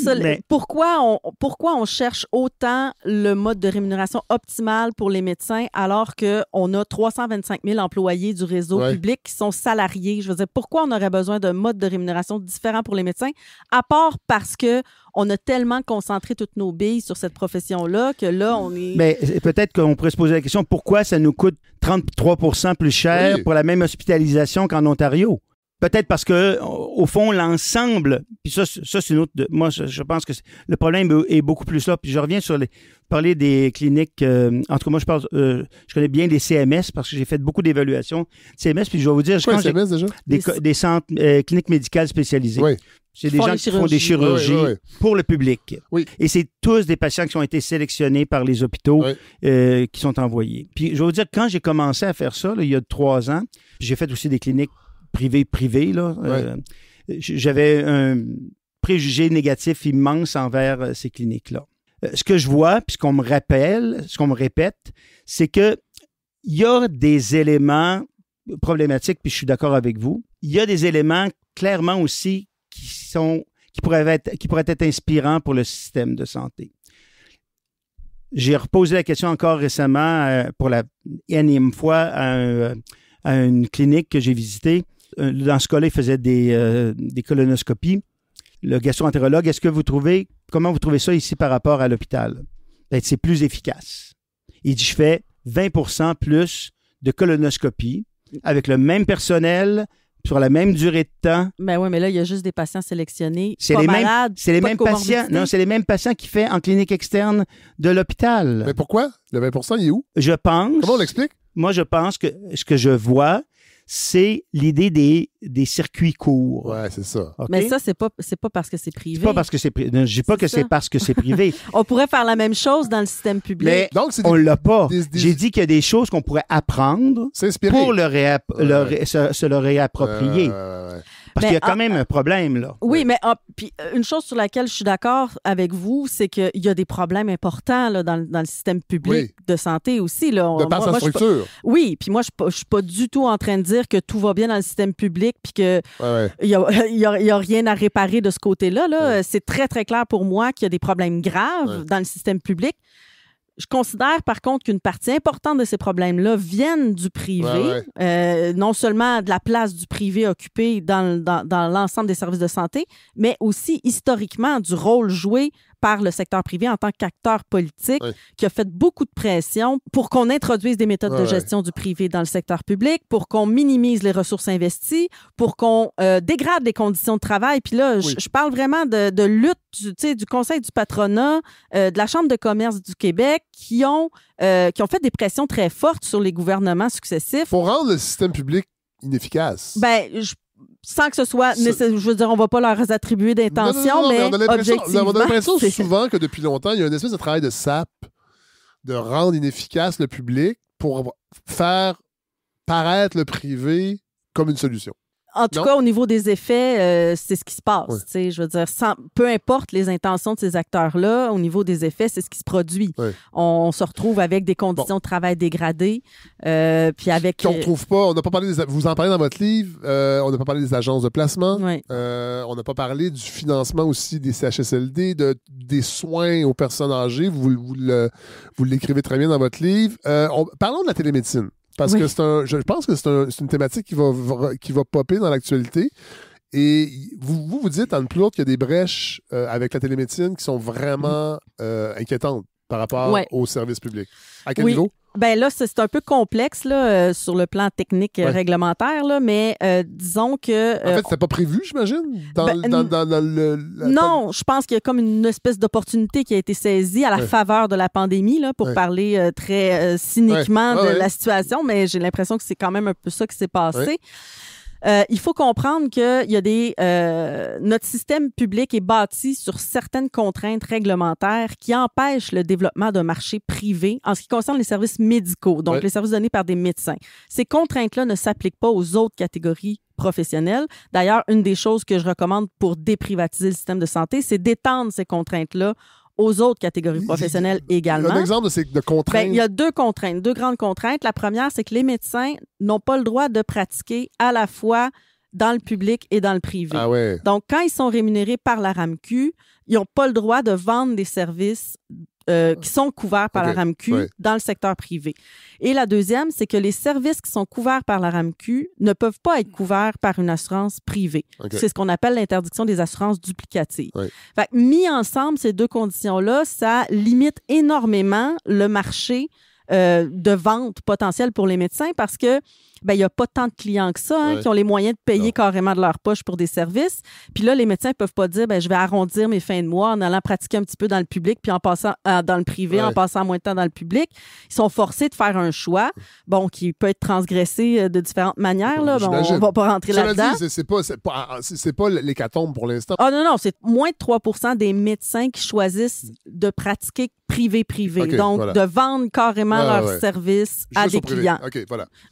Speaker 2: pourquoi on cherche autant le mode de rémunération optimal pour les médecins alors qu'on a 325 000 employés du réseau public qui sont salariés? Je veux dire, pourquoi on aurait besoin d'un mode de rémunération différent pour les médecins, à part parce qu'on a tellement concentré toutes nos billes sur cette profession-là que là, on est...
Speaker 3: Mais peut-être qu'on pourrait se poser la question, pourquoi ça nous coûte 33 % plus cher pour la même hospitalisation qu'en Ontario? Peut-être parce que, au fond, l'ensemble, puis ça c'est une autre... Moi, je pense que le problème est beaucoup plus là. Puis je reviens sur parler des cliniques. En tout cas, moi, je connais bien les CMS parce que j'ai fait beaucoup d'évaluations CMS. Puis je vais vous dire...
Speaker 1: CMS déjà?
Speaker 3: Des centres cliniques médicales spécialisées.
Speaker 1: Oui.
Speaker 3: C'est des gens qui font des chirurgies pour le public.
Speaker 1: Oui.
Speaker 3: Et c'est tous des patients qui ont été sélectionnés par les hôpitaux qui sont envoyés. Puis je vais vous dire, quand j'ai commencé à faire ça, là, il y a 3 ans, j'ai fait aussi des cliniques privées, là. J'avais un préjugé négatif immense envers ces cliniques-là. Ce que je vois, puis ce qu'on me répète, c'est que il y a des éléments problématiques, puis je suis d'accord avec vous. Il y a des éléments clairement aussi qui pourraient être inspirants pour le système de santé. J'ai reposé la question encore récemment pour la énième fois à une clinique que j'ai visitée. Dans ce cas-là, il faisait des colonoscopies. Le gastro-entérologue, comment vous trouvez ça ici par rapport à l'hôpital? Ben, c'est plus efficace. Il dit, je fais 20% plus de colonoscopies avec le même personnel, sur la même durée de temps.
Speaker 2: Ben oui, mais là, il y a juste des patients sélectionnés.
Speaker 3: C'est les mêmes patients. Non, c'est les mêmes patients qu'il fait en clinique externe de l'hôpital.
Speaker 1: Mais pourquoi? Le 20%, il est où?
Speaker 3: Je pense...
Speaker 1: Comment on l'explique?
Speaker 3: Moi, je pense que ce que je vois, c'est l'idée des circuits courts.
Speaker 1: Ouais, c'est ça.
Speaker 2: Okay? Mais ça, c'est pas parce que c'est privé.
Speaker 3: C'est pas parce que c'est privé. Je dis pas que c'est parce que c'est privé.
Speaker 2: On pourrait faire la même chose dans le système public.
Speaker 3: Mais donc, on l'a pas. J'ai dit qu'il y a des choses qu'on pourrait apprendre pour se le réapproprier. Parce qu'il y a quand même un problème, là.
Speaker 2: Oui, mais puis une chose sur laquelle je suis d'accord avec vous, c'est qu'il y a des problèmes importants là, dans le système public de santé aussi. Là.
Speaker 1: De par sa structure.
Speaker 2: Oui, puis moi, je suis pas du tout en train de dire que tout va bien dans le système public puis qu'il y a rien à réparer de ce côté-là. Là. C'est très, très clair pour moi qu'il y a des problèmes graves dans le système public. Je considère, par contre, qu'une partie importante de ces problèmes-là viennent du privé, non seulement de la place du privé occupée dans l'ensemble des services de santé, mais aussi historiquement du rôle joué par le secteur privé en tant qu'acteur politique qui a fait beaucoup de pression pour qu'on introduise des méthodes de gestion du privé dans le secteur public, pour qu'on minimise les ressources investies, pour qu'on dégrade les conditions de travail. Puis là, je parle vraiment de lutte du Conseil du patronat, de la Chambre de commerce du Québec qui ont fait des pressions très fortes sur les gouvernements successifs.
Speaker 1: Pour rendre le système public inefficace.
Speaker 2: Sans que ce soit nécessaire, je veux dire, on ne va pas leur attribuer d'intention, mais
Speaker 1: on a l'impression
Speaker 2: c'est...
Speaker 1: souvent que depuis longtemps, il y a une espèce de travail de sape de rendre inefficace le public pour faire paraître le privé comme une solution.
Speaker 2: En tout cas, au niveau des effets, c'est ce qui se passe. Je veux dire, peu importe les intentions de ces acteurs-là, au niveau des effets, c'est ce qui se produit. On se retrouve avec des conditions de travail dégradées. Puis avec.
Speaker 1: Qu'on retrouve pas. On n'a pas parlé vous en parlez dans votre livre. On n'a pas parlé des agences de placement. On n'a pas parlé du financement aussi des CHSLD, des soins aux personnes âgées. Vous l'écrivez très bien dans votre livre. Parlons de la télémédecine. Parce que je pense que c'est une thématique qui va popper dans l'actualité. Et vous dites, Anne Plourde, qu'il y a des brèches avec la télémédecine qui sont vraiment inquiétantes par rapport aux services publics. À quel niveau?
Speaker 2: Ben là, c'est un peu complexe là, sur le plan technique réglementaire, là, mais disons que...
Speaker 1: en fait, c'était pas prévu, j'imagine?
Speaker 2: Non, je pense qu'il y a comme une espèce d'opportunité qui a été saisie à la faveur de la pandémie, là, pour parler très cyniquement de la situation, mais j'ai l'impression que c'est quand même un peu ça qui s'est passé. Il faut comprendre que notre système public est bâti sur certaines contraintes réglementaires qui empêchent le développement d'un marché privé en ce qui concerne les services médicaux, donc les services donnés par des médecins. Ces contraintes-là ne s'appliquent pas aux autres catégories professionnelles. D'ailleurs, une des choses que je recommande pour déprivatiser le système de santé, c'est d'étendre ces contraintes-là aux autres catégories professionnelles également.
Speaker 1: Un exemple de contraintes?
Speaker 2: Il y a deux grandes contraintes. La première, c'est que les médecins n'ont pas le droit de pratiquer à la fois dans le public et dans le privé. Donc, quand ils sont rémunérés par la RAMQ, ils n'ont pas le droit de vendre des services qui sont couverts par la RAMQ dans le secteur privé. Et la deuxième, c'est que les services qui sont couverts par la RAMQ ne peuvent pas être couverts par une assurance privée. C'est ce qu'on appelle l'interdiction des assurances duplicatives. Fait que, mis ensemble, ces deux conditions-là, ça limite énormément le marché de vente potentielle pour les médecins parce que il n'y a pas tant de clients que ça qui ont les moyens de payer carrément de leur poche pour des services. Puis là, les médecins ne peuvent pas dire je vais arrondir mes fins de mois en allant pratiquer un petit peu dans le public puis en passant dans le privé, en passant moins de temps dans le public. Ils sont forcés de faire un choix qui peut être transgressé de différentes manières. Là. On ne va pas rentrer là-dedans.
Speaker 1: C'est pas l'hécatombe pour l'instant.
Speaker 2: Non, c'est moins de 3% des médecins qui choisissent de pratiquer privé-privé. Donc, de vendre carrément leurs services à des clients.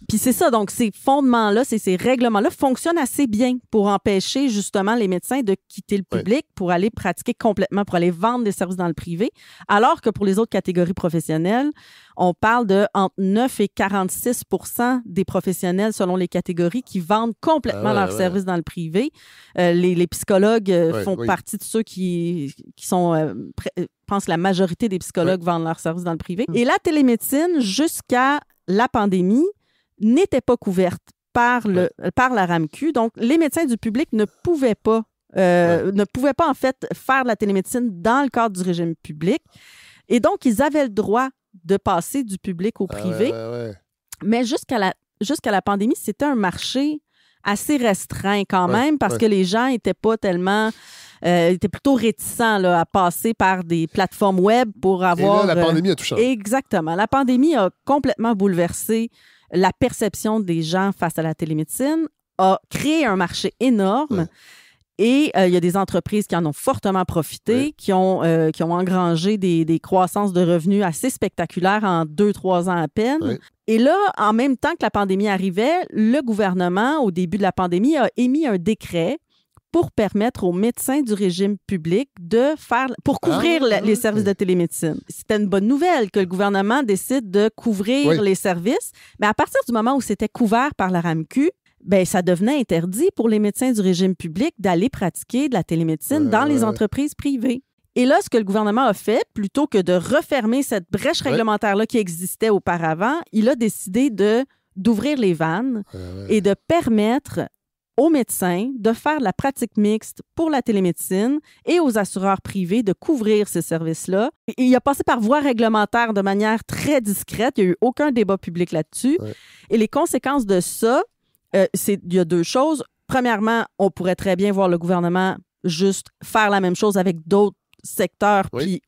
Speaker 2: Puis c'est ça, donc ces fondements-là, ces règlements-là fonctionnent assez bien pour empêcher justement les médecins de quitter le public pour aller pratiquer complètement, pour aller vendre des services dans le privé, alors que pour les autres catégories professionnelles, on parle de entre 9 et 46% des professionnels selon les catégories qui vendent complètement leurs services dans le privé. Les psychologues font partie de ceux qui sont... je pense que la majorité des psychologues vendent leurs services dans le privé. Et la télémédecine, jusqu'à la pandémie, n'était pas couverte par la RAMQ. Donc, les médecins du public ne pouvaient pas en fait faire de la télémédecine dans le cadre du régime public. Et donc, ils avaient le droit de passer du public au privé. Mais jusqu'à la pandémie, c'était un marché assez restreint quand même parce que les gens n'étaient pas tellement... étaient plutôt réticents là, à passer par des plateformes web pour avoir...
Speaker 1: Et là, la pandémie a tout changé.
Speaker 2: Exactement. La pandémie a complètement bouleversé la perception des gens face à la télémédecine, a créé un marché énorme. Et il y a des entreprises qui en ont fortement profité, qui ont engrangé des croissances de revenus assez spectaculaires en 2-3 ans à peine. Et là, en même temps que la pandémie arrivait, le gouvernement, au début de la pandémie, a émis un décret pour permettre aux médecins du régime public pour couvrir les services de télémédecine. C'était une bonne nouvelle que le gouvernement décide de couvrir les services, mais à partir du moment où c'était couvert par la RAMQ, ça devenait interdit pour les médecins du régime public d'aller pratiquer de la télémédecine dans les entreprises privées. Et là, ce que le gouvernement a fait, plutôt que de refermer cette brèche réglementaire-là qui existait auparavant, il a décidé d'ouvrir les vannes et de permettre aux médecins de faire de la pratique mixte pour la télémédecine et aux assureurs privés de couvrir ces services-là. Et il a passé par voie réglementaire de manière très discrète. Il n'y a eu aucun débat public là-dessus. Ouais. Et les conséquences de ça, il y a 2 choses. Premièrement, on pourrait très bien voir le gouvernement juste faire la même chose avec d'autres secteurs, puis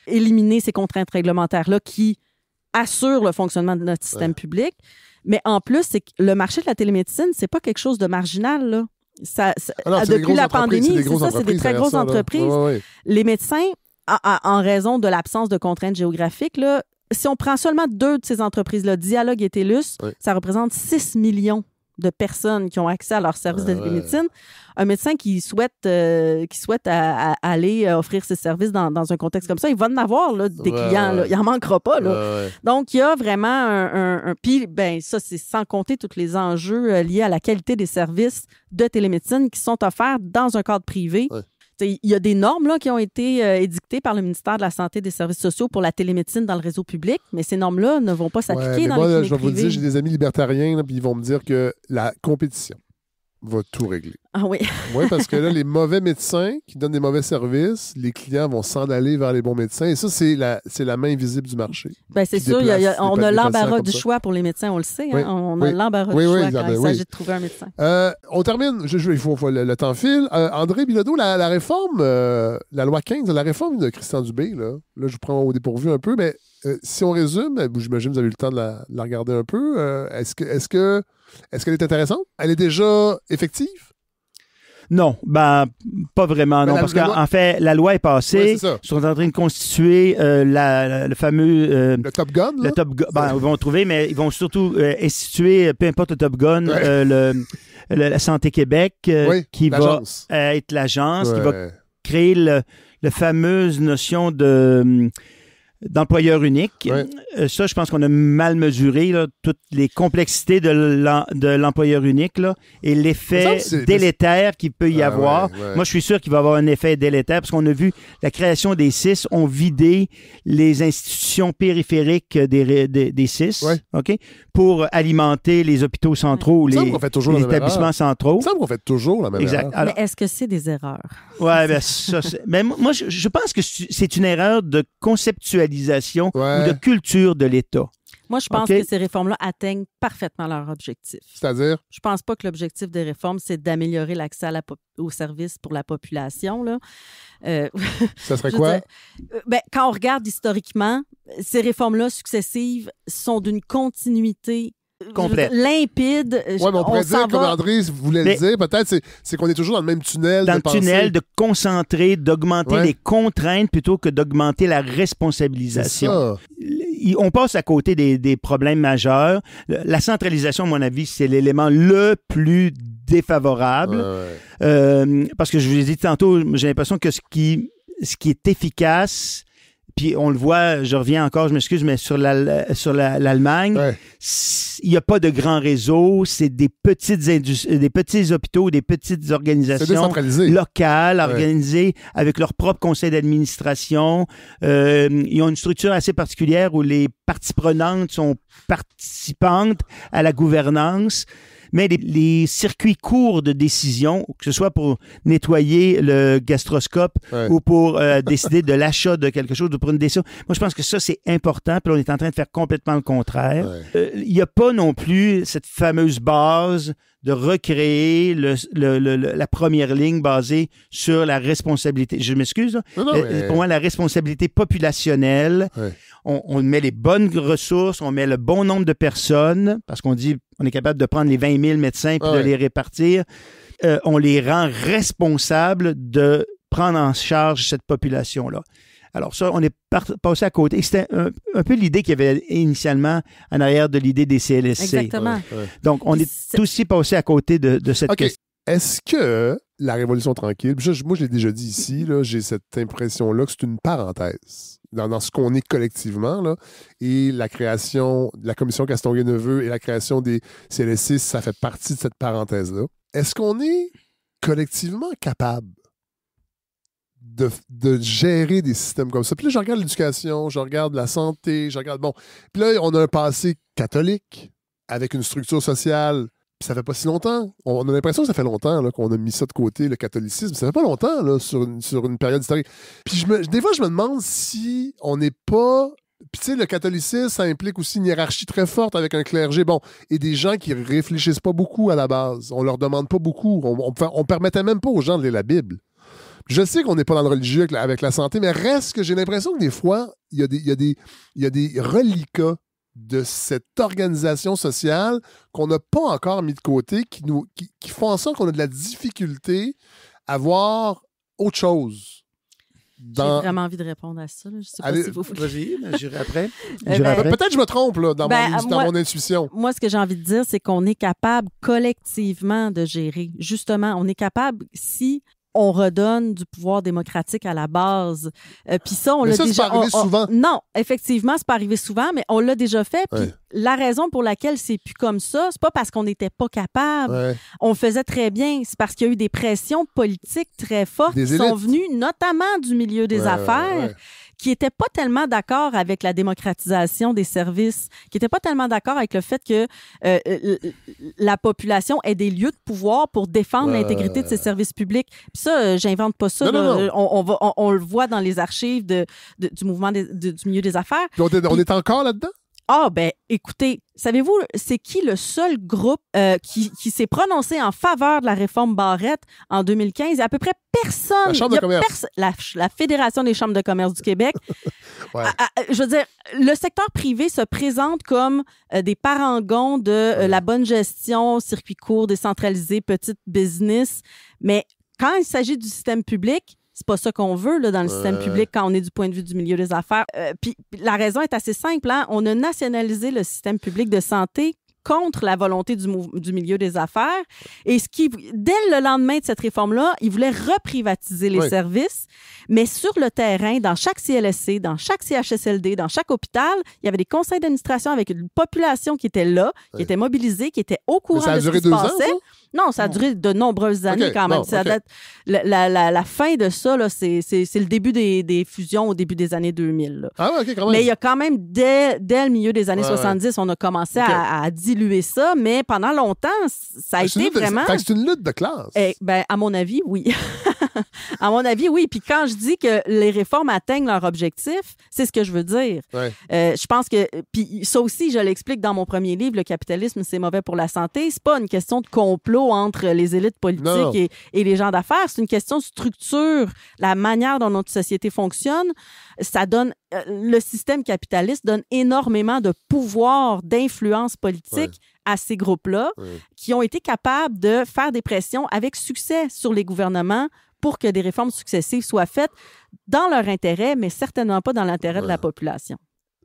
Speaker 2: éliminer ces contraintes réglementaires-là qui assurent le fonctionnement de notre système public. Mais en plus, c'est que le marché de la télémédecine, c'est pas quelque chose de marginal, là. Depuis la pandémie, c'est des très grosses entreprises. Ouais. Les médecins, en raison de l'absence de contraintes géographiques, là, si on prend seulement 2 de ces entreprises-là, Dialogue et TELUS, ça représente 6 millions de personnes qui ont accès à leur service de télémédecine. Un médecin qui souhaite aller offrir ses services dans un contexte comme ça, il va en avoir là, des clients. Là. Il n'en manquera pas. Là. Donc, il y a vraiment un... Puis, ça, c'est sans compter tous les enjeux liés à la qualité des services de télémédecine qui sont offerts dans un cadre privé. Il y a des normes là, qui ont été édictées par le ministère de la Santé et des Services sociaux pour la télémédecine dans le réseau public, mais ces normes-là ne vont pas s'appliquer dans les cliniques privées. Je vais vous dire, j'ai des amis libertariens, puis ils vont me dire que la compétition va tout régler. Ah oui? Oui, parce que là, les mauvais médecins qui donnent des mauvais services, les clients vont s'en aller vers les bons médecins. Et ça, c'est la main invisible du marché. Bien, c'est sûr, on a l'embarras du choix pour les médecins, on le sait. Hein? On a l'embarras du choix quand il s'agit de trouver un médecin. On termine, il faut le temps file. André Bilodeau, la réforme, la loi 15, la réforme de Christian Dubé, là je vous prends au dépourvu un peu, mais si on résume, j'imagine que vous avez eu le temps de la regarder un peu, est-ce qu'elle est intéressante? Elle est déjà effective?
Speaker 3: Non, pas vraiment, non. Parce qu'en fait, la loi est passée. Ils sont en train de constituer le fameux...
Speaker 1: le Top Gun, là?
Speaker 3: Le Top Gun. Ils vont trouver, mais ils vont surtout instituer, peu importe le Top Gun, la Santé Québec, qui va être l'agence, qui va créer la fameuse notion d'employeur unique. Ça, je pense qu'on a mal mesuré là, toutes les complexités de l'employeur unique là, et l'effet délétère qu'il peut y avoir. Moi, je suis sûr qu'il va y avoir un effet délétère parce qu'on a vu la création des CIS ont vidé les institutions périphériques des CIS pour alimenter les hôpitaux centraux ou les établissements centraux.
Speaker 1: Il me semble qu'on fait toujours la même erreur.
Speaker 2: Alors, mais est-ce que c'est des erreurs?
Speaker 3: Oui, mais moi, je pense que c'est une erreur de conceptualisation ou de culture de l'État.
Speaker 2: Moi, je pense que ces réformes-là atteignent parfaitement leur objectif.
Speaker 1: C'est-à-dire?
Speaker 2: Je pense pas que l'objectif des réformes, c'est d'améliorer l'accès aux services pour la population. Là.
Speaker 1: Ça serait quoi?
Speaker 2: Quand on regarde historiquement, ces réformes-là successives sont d'une continuité
Speaker 3: complète.
Speaker 2: Limpide.
Speaker 1: Oui, mais on pourrait dire, comme André voulait le dire, peut-être, c'est qu'on est toujours dans le même tunnel.
Speaker 3: Dans le tunnel de concentrer, d'augmenter les contraintes plutôt que d'augmenter la responsabilisation. On passe à côté des problèmes majeurs. La centralisation, à mon avis, c'est l'élément le plus défavorable. Parce que je vous ai dit tantôt, j'ai l'impression que ce qui est efficace, puis on le voit, je reviens encore, je m'excuse, mais sur l'Allemagne, il n'y a pas de grand réseau, c'est des petits hôpitaux, des petites organisations locales, organisées avec leur propre conseil d'administration. Ils ont une structure assez particulière où les parties prenantes sont participantes à la gouvernance. Mais les circuits courts de décision, que ce soit pour nettoyer le gastroscope ou pour décider de l'achat de quelque chose ou pour une décision, moi, je pense que ça, c'est important. Puis on est en train de faire complètement le contraire. Il n'y a pas non plus cette fameuse base de recréer la première ligne basée sur la responsabilité. Je m'excuse. Pour moi, la responsabilité populationnelle, on met les bonnes ressources, on met le bon nombre de personnes, parce qu'on dit on est capable de prendre les 20 000 médecins puis de les répartir. On les rend responsables de prendre en charge cette population-là. Alors ça, on est passé à côté. C'était un peu l'idée qu'il y avait initialement en arrière de l'idée des CLSC.
Speaker 2: Exactement.
Speaker 3: Donc, on est aussi passé à côté de cette question.
Speaker 1: Est-ce que la Révolution tranquille, moi je l'ai déjà dit ici, là, j'ai cette impression-là que c'est une parenthèse dans ce qu'on est collectivement, là, et la création de la commission Castonguay-Neveu et la création des CLSC, ça fait partie de cette parenthèse-là. Est-ce qu'on est collectivement capable de gérer des systèmes comme ça? Puis là, je regarde l'éducation, je regarde la santé, je regarde... Bon, puis là, on a un passé catholique avec une structure sociale Puis ça fait pas si longtemps. On a l'impression que ça fait longtemps là, qu'on a mis ça de côté, le catholicisme. Ça fait pas longtemps là, sur une période historique. Puis des fois, je me demande si on n'est pas... Puis tu sais, le catholicisme, ça implique aussi une hiérarchie très forte avec un clergé. Bon, et des gens qui réfléchissent pas beaucoup à la base. On leur demande pas beaucoup. On permettait même pas aux gens de lire la Bible. Je sais qu'on n'est pas dans le religieux avec la santé, mais reste que j'ai l'impression que des fois, il y a des reliquats de cette organisation sociale qu'on n'a pas encore mis de côté, qui font en sorte qu'on a de la difficulté à voir autre chose.
Speaker 2: J'ai vraiment envie de répondre à ça. Là. Je sais pas si vous voulez.
Speaker 3: Vas-y, j'irai après.
Speaker 1: Peut-être que je me trompe là, dans mon intuition.
Speaker 2: Moi, ce que j'ai envie de dire, c'est qu'on est capable collectivement de gérer. Justement, on est capable si on redonne du pouvoir démocratique à la base. Puis ça, on l'a déjà...
Speaker 1: c'est pas arrivé souvent.
Speaker 2: Non, effectivement, c'est pas arrivé souvent, mais on l'a déjà fait. Puis la raison pour laquelle c'est plus comme ça, c'est pas parce qu'on n'était pas capable. Ouais. On le faisait très bien. C'est parce qu'il y a eu des pressions politiques très fortes qui sont venues, notamment du milieu des affaires, qui n'étaient pas tellement d'accord avec la démocratisation des services, qui n'étaient pas tellement d'accord avec le fait que la population ait des lieux de pouvoir pour défendre l'intégrité de ses services publics. Puis ça, j'invente pas ça. Non. On le voit dans les archives du mouvement du milieu des affaires.
Speaker 1: Puis on est encore là-dedans?
Speaker 2: Ah, ben, écoutez, savez-vous, c'est qui le seul groupe qui s'est prononcé en faveur de la réforme Barrette en 2015? Il y a à peu près personne.
Speaker 1: La Chambre de commerce.
Speaker 2: La Fédération des chambres de commerce du Québec. Je veux dire, le secteur privé se présente comme des parangons de la bonne gestion, circuit court, décentralisé, petite business. Mais quand il s'agit du système public, c'est pas ça qu'on veut là, dans le système public quand on est du point de vue du milieu des affaires. Puis la raison est assez simple. Hein? On a nationalisé le système public de santé contre la volonté du milieu des affaires. Et dès le lendemain de cette réforme-là, ils voulaient reprivatiser les services. Mais sur le terrain, dans chaque CLSC, dans chaque CHSLD, dans chaque hôpital, il y avait des conseils d'administration avec une population qui était là, qui était mobilisée, qui était au courant de ce qui se passait. Non, ça a duré de nombreuses années quand même. La fin de ça, là, c'est le début des fusions au début des années 2000. Là.
Speaker 1: Ah ouais, OK, quand même.
Speaker 2: Mais il y a quand même, dès le milieu des années 70, on a commencé à diluer ça, mais pendant longtemps, ça a été vraiment...
Speaker 1: C'est une lutte de classe.
Speaker 2: À mon avis, oui. À mon avis, oui. Puis quand je dis que les réformes atteignent leur objectif, c'est ce que je veux dire. Ouais. Je pense que... Puis ça aussi, je l'explique dans mon premier livre, Le capitalisme, c'est mauvais pour la santé. C'est pas une question de complot entre les élites politiques et les gens d'affaires. C'est une question de structure, la manière dont notre société fonctionne. Ça donne... le système capitaliste donne énormément de pouvoir, d'influence politique à ces groupes-là qui ont été capables de faire des pressions avec succès sur les gouvernements pour que des réformes successives soient faites dans leur intérêt, mais certainement pas dans l'intérêt de la population.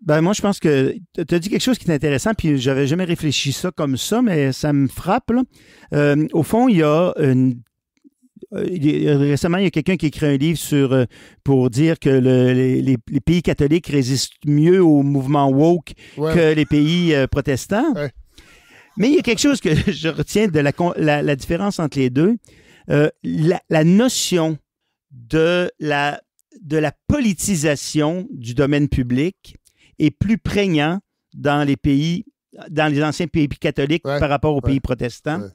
Speaker 3: Ben moi, je pense que tu as dit quelque chose qui est intéressant, puis j'avais jamais réfléchi ça comme ça, mais ça me frappe. Là. Au fond, il y a récemment, il y a quelqu'un qui a écrit un livre pour dire que les pays catholiques résistent mieux au mouvement woke que les pays protestants. Ouais. Mais il y a quelque chose que je retiens de la différence entre les deux. La notion de la politisation du domaine public est plus prégnant dans les anciens pays catholiques par rapport aux pays protestants. Ouais.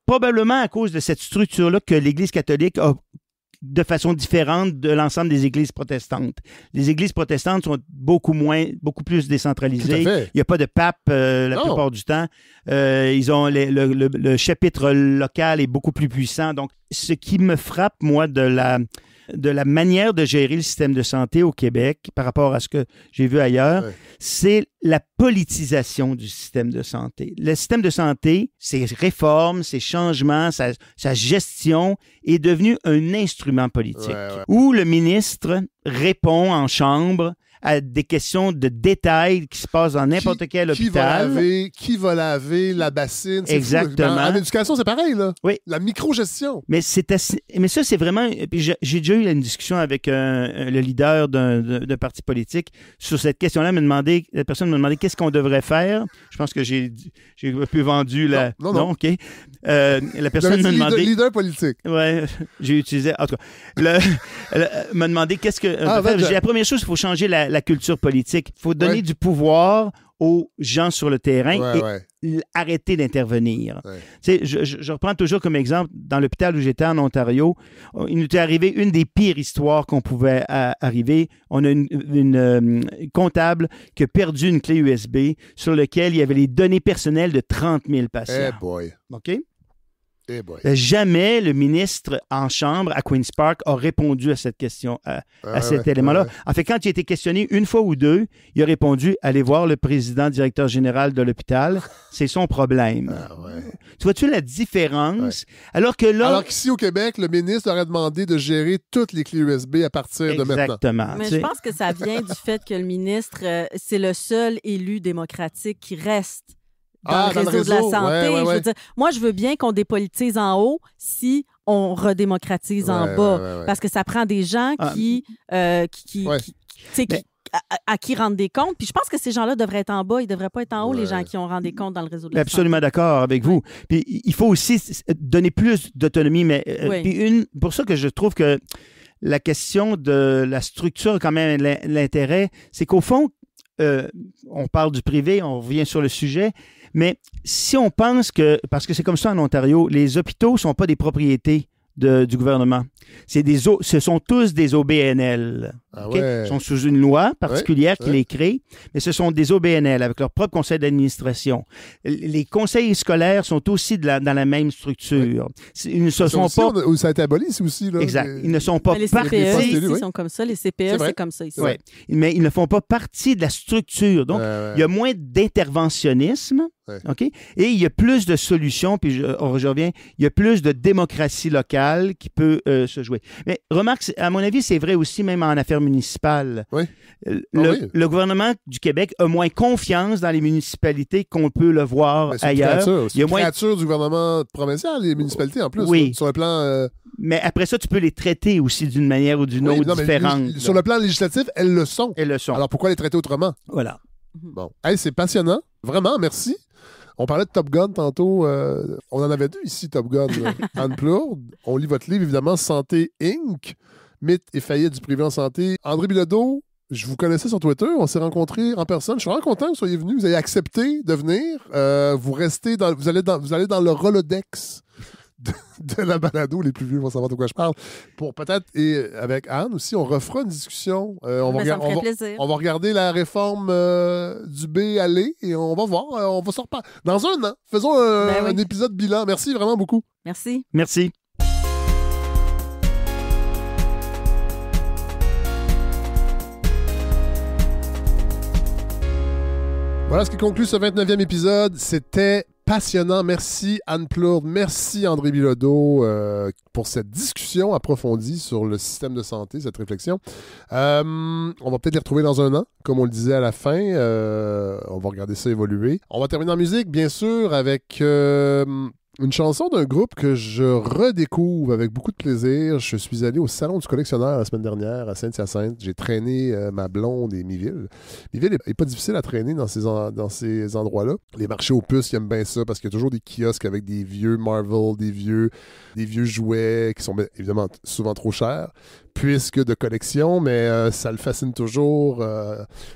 Speaker 3: Probablement à cause de cette structure-là que l'Église catholique a de façon différente de l'ensemble des églises protestantes. Les églises protestantes sont beaucoup plus décentralisées. Il n'y a pas de pape la plupart du temps. Ils ont le chapitre local est beaucoup plus puissant. Donc, ce qui me frappe, moi, de la manière de gérer le système de santé au Québec par rapport à ce que j'ai vu ailleurs, c'est la politisation du système de santé. Le système de santé, ses réformes, ses changements, sa gestion est devenu un instrument politique où le ministre répond en chambre à des questions de détails qui se passent dans n'importe quel hôpital.
Speaker 1: Qui va laver la bassine?
Speaker 3: Exactement.
Speaker 1: En éducation, c'est pareil, là.
Speaker 3: Oui.
Speaker 1: La micro-gestion.
Speaker 3: Mais ça, c'est vraiment... J'ai déjà eu une discussion avec le leader d'un parti politique sur cette question-là. La personne m'a demandé qu'est-ce qu'on devrait faire. Je pense que j'ai un peu vendu la... Non, OK. La personne m'a demandé...
Speaker 1: Leader politique.
Speaker 3: Oui, j'ai utilisé... En tout cas, m'a demandé qu'est-ce que... la première chose, il faut changer la culture politique. Il faut donner du pouvoir aux gens sur le terrain
Speaker 1: Ouais.
Speaker 3: arrêter d'intervenir.
Speaker 1: Ouais.
Speaker 3: Tu sais, je reprends toujours comme exemple, dans l'hôpital où j'étais en Ontario, il nous est arrivé une des pires histoires qu'on pouvait arriver. On a une comptable qui a perdu une clé USB sur laquelle il y avait les données personnelles de 30 000 patients.
Speaker 1: Eh boy.
Speaker 3: OK?
Speaker 1: Eh boy.
Speaker 3: Jamais le ministre en chambre à Queen's Park a répondu à cette question, à cet élément-là. En fait, quand il a été questionné une fois ou deux, il a répondu « Allez voir le président directeur général de l'hôpital, c'est son problème. Tu vois-tu la différence? Alors que là...
Speaker 1: Alors qu'ici, au Québec, le ministre aurait demandé de gérer toutes les clés USB à partir de maintenant.
Speaker 3: Exactement.
Speaker 2: Mais je pense que ça vient du fait que le ministre, c'est le seul élu démocratique qui reste dans le réseau de la santé.
Speaker 1: Ouais.
Speaker 2: Je veux dire, moi, je veux bien qu'on dépolitise en haut si on redémocratise en bas. Parce que ça prend des gens à qui rendre des comptes. Puis je pense que ces gens-là devraient être en bas. Ils ne devraient pas être en haut, les gens qui ont rendu des comptes dans le réseau de la santé.
Speaker 3: Absolument d'accord avec vous. Puis il faut aussi donner plus d'autonomie. Mais puis pour ça que je trouve que la question de la structure, quand même, l'intérêt, c'est qu'au fond, on parle du privé, on revient sur le sujet, mais si on pense que, parce que c'est comme ça en Ontario, les hôpitaux ne sont pas des propriétés du gouvernement. Ce sont tous des OBNL. Ils sont sous une loi particulière qui les crée, mais ce sont des OBNL avec leur propre conseil d'administration. Les conseils scolaires sont aussi dans la même structure. Ils ne se sont pas...
Speaker 1: Ça a été aboli ici aussi. Là,
Speaker 3: exact. Ils ne sont pas
Speaker 2: les
Speaker 3: partie...
Speaker 2: CPE ici sont comme ça. Les CPE, c'est comme ça ici.
Speaker 3: Mais ils ne font pas partie de la structure. Donc, il y a moins d'interventionnisme. OK? Et il y a plus de solutions, puis je reviens, il y a plus de démocratie locale qui peut se jouer. Mais remarque, à mon avis, c'est vrai aussi même en affaires municipales.
Speaker 1: Oui.
Speaker 3: Le gouvernement du Québec a moins confiance dans les municipalités qu'on peut le voir ailleurs.
Speaker 1: C'est une créature du gouvernement provincial, les municipalités en plus.
Speaker 3: Oui.
Speaker 1: Sur le plan...
Speaker 3: Mais après ça, tu peux les traiter aussi d'une manière ou d'une autre différente.
Speaker 1: Sur le plan législatif, elles le sont.
Speaker 3: Elles le sont.
Speaker 1: Alors pourquoi les traiter autrement?
Speaker 3: Voilà.
Speaker 1: Bon. Hey, c'est passionnant. Vraiment, merci. On parlait de Top Gun tantôt. On en avait deux ici, Top Gun. Unplugged. On lit votre livre, évidemment, Santé Inc. Mythes et faillites du privé en santé. André Bilodeau, je vous connaissais sur Twitter. On s'est rencontrés en personne. Je suis vraiment content que vous soyez venu. Vous avez accepté de venir. Vous allez dans le Rolodex de la balado. Les plus vieux vont savoir de quoi je parle. Pour peut-être, et avec Anne aussi, on refera une discussion. On va regarder la réforme du B aller et on va voir. On va s'en reparler. Dans un an, faisons un épisode bilan. Merci vraiment beaucoup.
Speaker 2: Merci.
Speaker 3: Merci.
Speaker 1: Voilà ce qui conclut ce 29e épisode. C'était passionnant. Merci Anne Plourde. Merci André Bilodeau pour cette discussion approfondie sur le système de santé, cette réflexion. On va peut-être les retrouver dans un an, comme on le disait à la fin. On va regarder ça évoluer. On va terminer en musique, bien sûr, avec... une chanson d'un groupe que je redécouvre avec beaucoup de plaisir. Je suis allé au Salon du collectionneur la semaine dernière à Saint-Hyacinthe. J'ai traîné ma blonde et Miville. Miville n'est pas difficile à traîner dans ces endroits-là. Les marchés aux puces, ils aiment bien ça parce qu'il y a toujours des kiosques avec des vieux Marvel, des vieux jouets qui sont évidemment souvent trop chers, puisque de collection, mais ça le fascine toujours.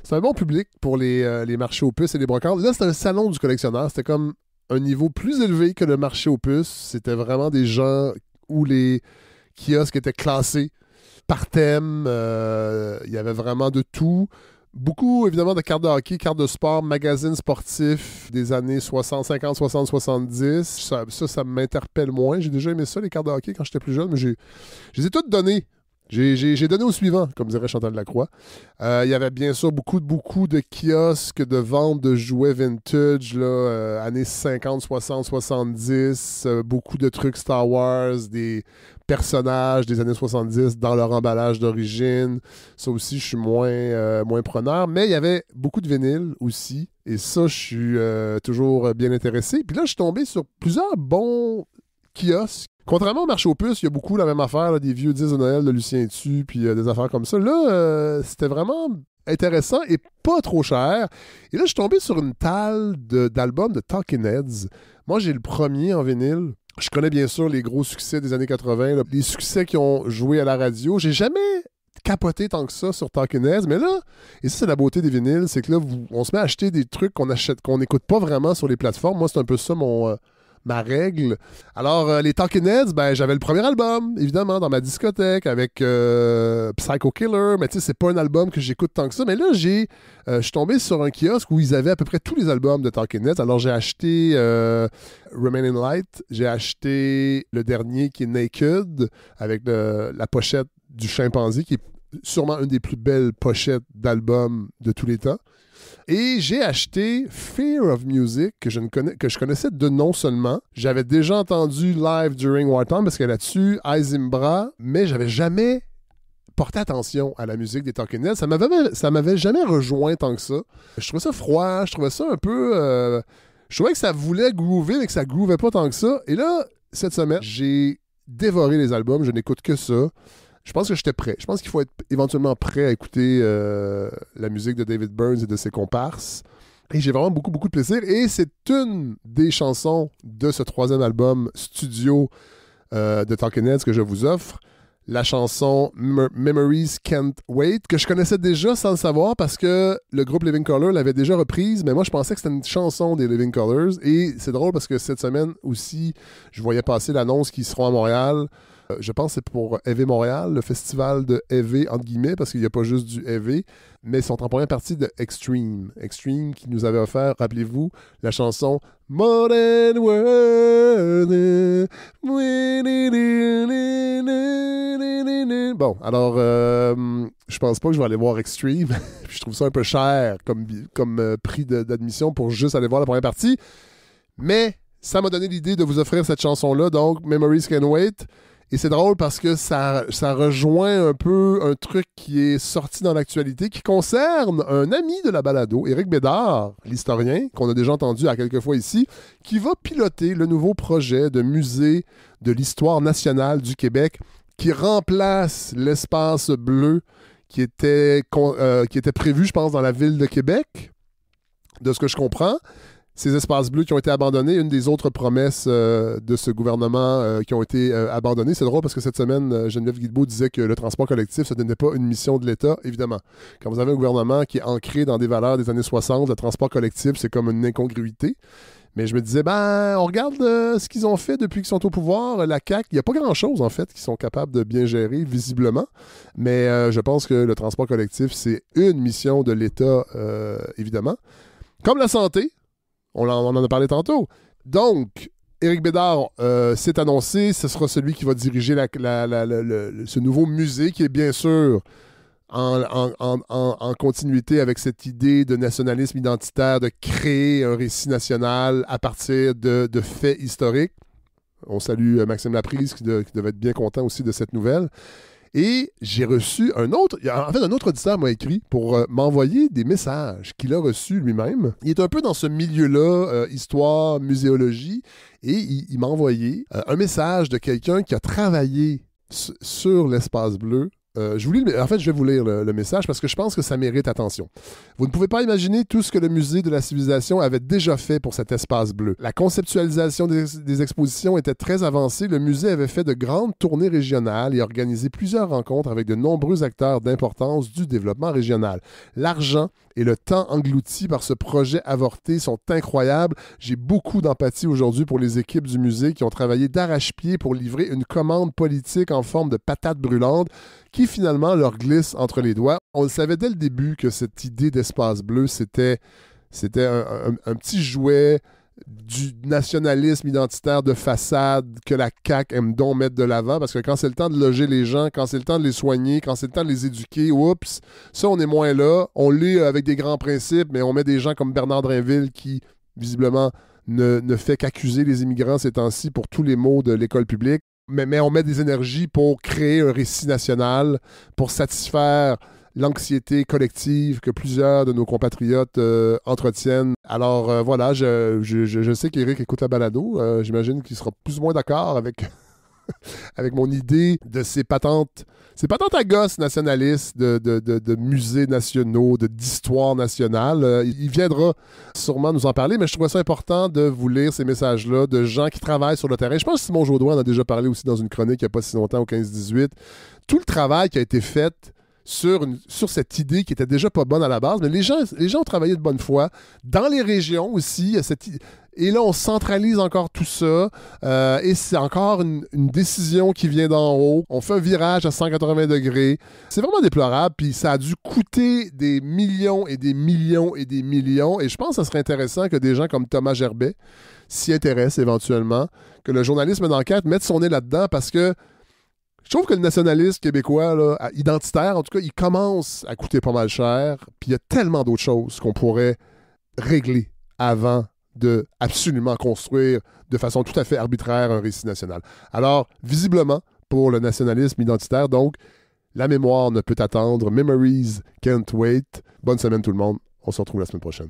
Speaker 1: C'est un bon public pour les marchés aux puces et les brocantes. Là, c'est un salon du collectionneur. C'était comme un niveau plus élevé que le marché aux puces. C'était vraiment des gens où les kiosques étaient classés par thème. Il y avait vraiment de tout. Beaucoup, évidemment, de cartes de hockey, cartes de sport, magazines sportifs des années 60, 50, 60, 70. Ça m'interpelle moins. J'ai déjà aimé ça, les cartes de hockey, quand j'étais plus jeune, mais je les ai toutes données. J'ai donné au suivant, comme dirait Chantal Lacroix. Il y avait bien sûr beaucoup de kiosques de vente de jouets vintage, années 50, 60, 70. Beaucoup de trucs Star Wars, des personnages des années 70 dans leur emballage d'origine. Ça aussi, je suis moins preneur. Mais il y avait beaucoup de vinyles aussi. Et ça, je suis toujours bien intéressé. Puis là, je suis tombé sur plusieurs bons kiosques. Contrairement au marché aux puces, il y a beaucoup la même affaire, là, des vieux disques de Noël de Lucien Dessus, puis des affaires comme ça. Là, c'était vraiment intéressant et pas trop cher. Et là, je suis tombé sur une talle d'albums de Talking Heads. Moi, j'ai le premier en vinyle. Je connais bien sûr les gros succès des années 80, là, les succès qui ont joué à la radio. J'ai jamais capoté tant que ça sur Talking Heads, mais là, et ça c'est la beauté des vinyles, c'est que là, on se met à acheter des trucs qu'on n'écoute pas vraiment sur les plateformes. Moi, c'est un peu ça ma règle. Alors, les Talking Heads, ben, j'avais le premier album, évidemment, dans ma discothèque avec Psycho Killer, mais tu sais, c'est pas un album que j'écoute tant que ça. Mais là, je suis tombé sur un kiosque où ils avaient à peu près tous les albums de Talking Heads. Alors, j'ai acheté Remaining Light, j'ai acheté le dernier qui est Naked, avec la pochette du chimpanzé, qui est sûrement une des plus belles pochettes d'albums de tous les temps. Et j'ai acheté Fear of Music, que je connaissais de nom seulement. J'avais déjà entendu Live During Wartime, parce que là-dessus, Zimbra, mais j'avais jamais porté attention à la musique des Talking Heads. Ça m'avait jamais rejoint tant que ça. Je trouvais ça froid, je trouvais ça un peu... je trouvais que ça voulait groover, mais que ça groovait pas tant que ça. Et là, cette semaine, j'ai dévoré les albums, je n'écoute que ça. Je pense que j'étais prêt. Je pense qu'il faut être éventuellement prêt à écouter la musique de David Burns et de ses comparses. Et j'ai vraiment beaucoup, beaucoup de plaisir. Et c'est une des chansons de ce 3e album studio de Talking Heads que je vous offre. La chanson Memories Can't Wait, que je connaissais déjà sans le savoir parce que le groupe Living Colour l'avait déjà reprise, mais moi je pensais que c'était une chanson des Living Colours. Et c'est drôle parce que cette semaine aussi, je voyais passer l'annonce qu'ils seront à Montréal. Je pense que c'est pour Heavy Montréal, le festival de Heavy, entre guillemets, parce qu'il n'y a pas juste du Heavy, mais ils sont en première partie de Extreme. Extreme qui nous avait offert, rappelez-vous, la chanson More Than Worthy. Bon, alors, je pense pas que je vais aller voir Extreme. Je trouve ça un peu cher comme prix d'admission pour juste aller voir la première partie. Mais ça m'a donné l'idée de vous offrir cette chanson-là, donc Memories Can Wait. Et c'est drôle parce que ça rejoint un peu un truc qui est sorti dans l'actualité, qui concerne un ami de la balado, Éric Bédard, l'historien, qu'on a déjà entendu à quelques fois ici, qui va piloter le nouveau projet de musée de l'histoire nationale du Québec, qui remplace l'espace bleu qui était prévu, je pense, dans la ville de Québec, de ce que je comprends. Ces espaces bleus qui ont été abandonnés, une des autres promesses de ce gouvernement qui ont été abandonnées. C'est drôle parce que cette semaine, Geneviève Guilbeault disait que le transport collectif, ce n'était pas une mission de l'État, évidemment. Quand vous avez un gouvernement qui est ancré dans des valeurs des années 60, le transport collectif, c'est comme une incongruité. Mais je me disais, on regarde ce qu'ils ont fait depuis qu'ils sont au pouvoir. La CAQ, il n'y a pas grand-chose, en fait, qu'ils sont capables de bien gérer, visiblement. Mais je pense que le transport collectif, c'est une mission de l'État, évidemment. Comme la santé. On en a parlé tantôt. Donc, Éric Bédard s'est annoncé, ce sera celui qui va diriger ce nouveau musée qui est bien sûr en continuité avec cette idée de nationalisme identitaire, de créer un récit national à partir de faits historiques. On salue Maxime Laprise qui devait être bien content aussi de cette nouvelle. Et j'ai reçu un autre auditeur m'a écrit pour m'envoyer des messages qu'il a reçus lui-même. Il est un peu dans ce milieu-là, histoire, muséologie, et il m'a envoyé un message de quelqu'un qui a travaillé sur l'espace bleu. Je vais vous lire le message parce que je pense que ça mérite attention. Vous ne pouvez pas imaginer tout ce que le musée de la civilisation avait déjà fait pour cet espace bleu. La conceptualisation des expositions était très avancée. Le musée avait fait de grandes tournées régionales et organisé plusieurs rencontres avec de nombreux acteurs d'importance du développement régional. L'argent et le temps engloutis par ce projet avorté sont incroyables. J'ai beaucoup d'empathie aujourd'hui pour les équipes du musée qui ont travaillé d'arrache-pied pour livrer une commande politique en forme de patate brûlante qui finalement leur glisse entre les doigts. On le savait dès le début que cette idée d'espace bleu, c'était un petit jouet du nationalisme identitaire de façade que la CAQ aime donc mettre de l'avant, parce que quand c'est le temps de loger les gens, quand c'est le temps de les soigner, quand c'est le temps de les éduquer, oups, ça on est moins là. On l'est avec des grands principes, mais on met des gens comme Bernard Drinville qui, visiblement, ne fait qu'accuser les immigrants ces temps-ci pour tous les maux de l'école publique. Mais on met des énergies pour créer un récit national, pour satisfaire l'anxiété collective que plusieurs de nos compatriotes entretiennent. Alors voilà, je sais qu'Éric écoute la balado. J'imagine qu'il sera plus ou moins d'accord avec, avec mon idée de ces patentes à gosses nationalistes de musées nationaux, d'histoire nationale. Il viendra sûrement nous en parler, mais je trouve ça important de vous lire ces messages-là de gens qui travaillent sur le terrain. Je pense que Simon Jaudoin en a déjà parlé aussi dans une chronique il n'y a pas si longtemps, au 15-18. Tout le travail qui a été fait sur cette idée qui était déjà pas bonne à la base, mais les gens ont travaillé de bonne foi. Dans les régions aussi, et là, on centralise encore tout ça, et c'est encore une décision qui vient d'en haut. On fait un virage à 180 degrés. C'est vraiment déplorable, puis ça a dû coûter des millions et des millions et des millions, et je pense que ça serait intéressant que des gens comme Thomas Gerbet s'y intéressent éventuellement, que le journalisme d'enquête mette son nez là-dedans, parce que je trouve que le nationalisme québécois, là, identitaire, en tout cas, il commence à coûter pas mal cher, puis il y a tellement d'autres choses qu'on pourrait régler avant de absolument construire de façon tout à fait arbitraire un récit national. Alors, visiblement, pour le nationalisme identitaire, donc, la mémoire ne peut attendre. Memories can't wait. Bonne semaine tout le monde. On se retrouve la semaine prochaine.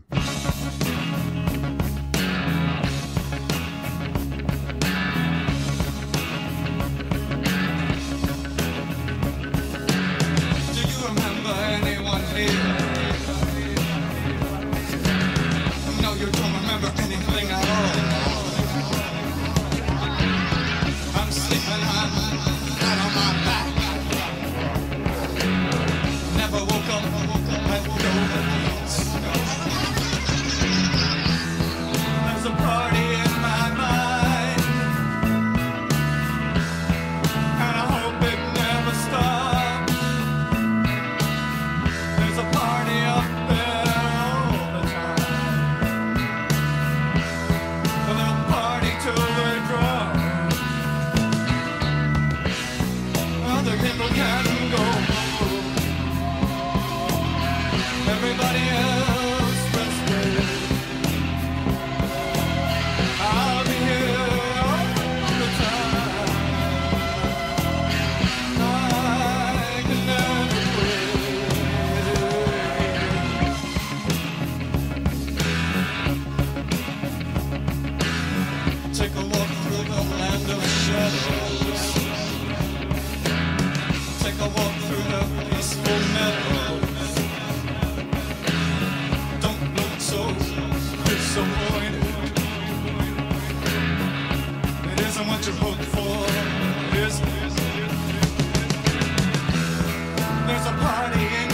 Speaker 4: There's a party in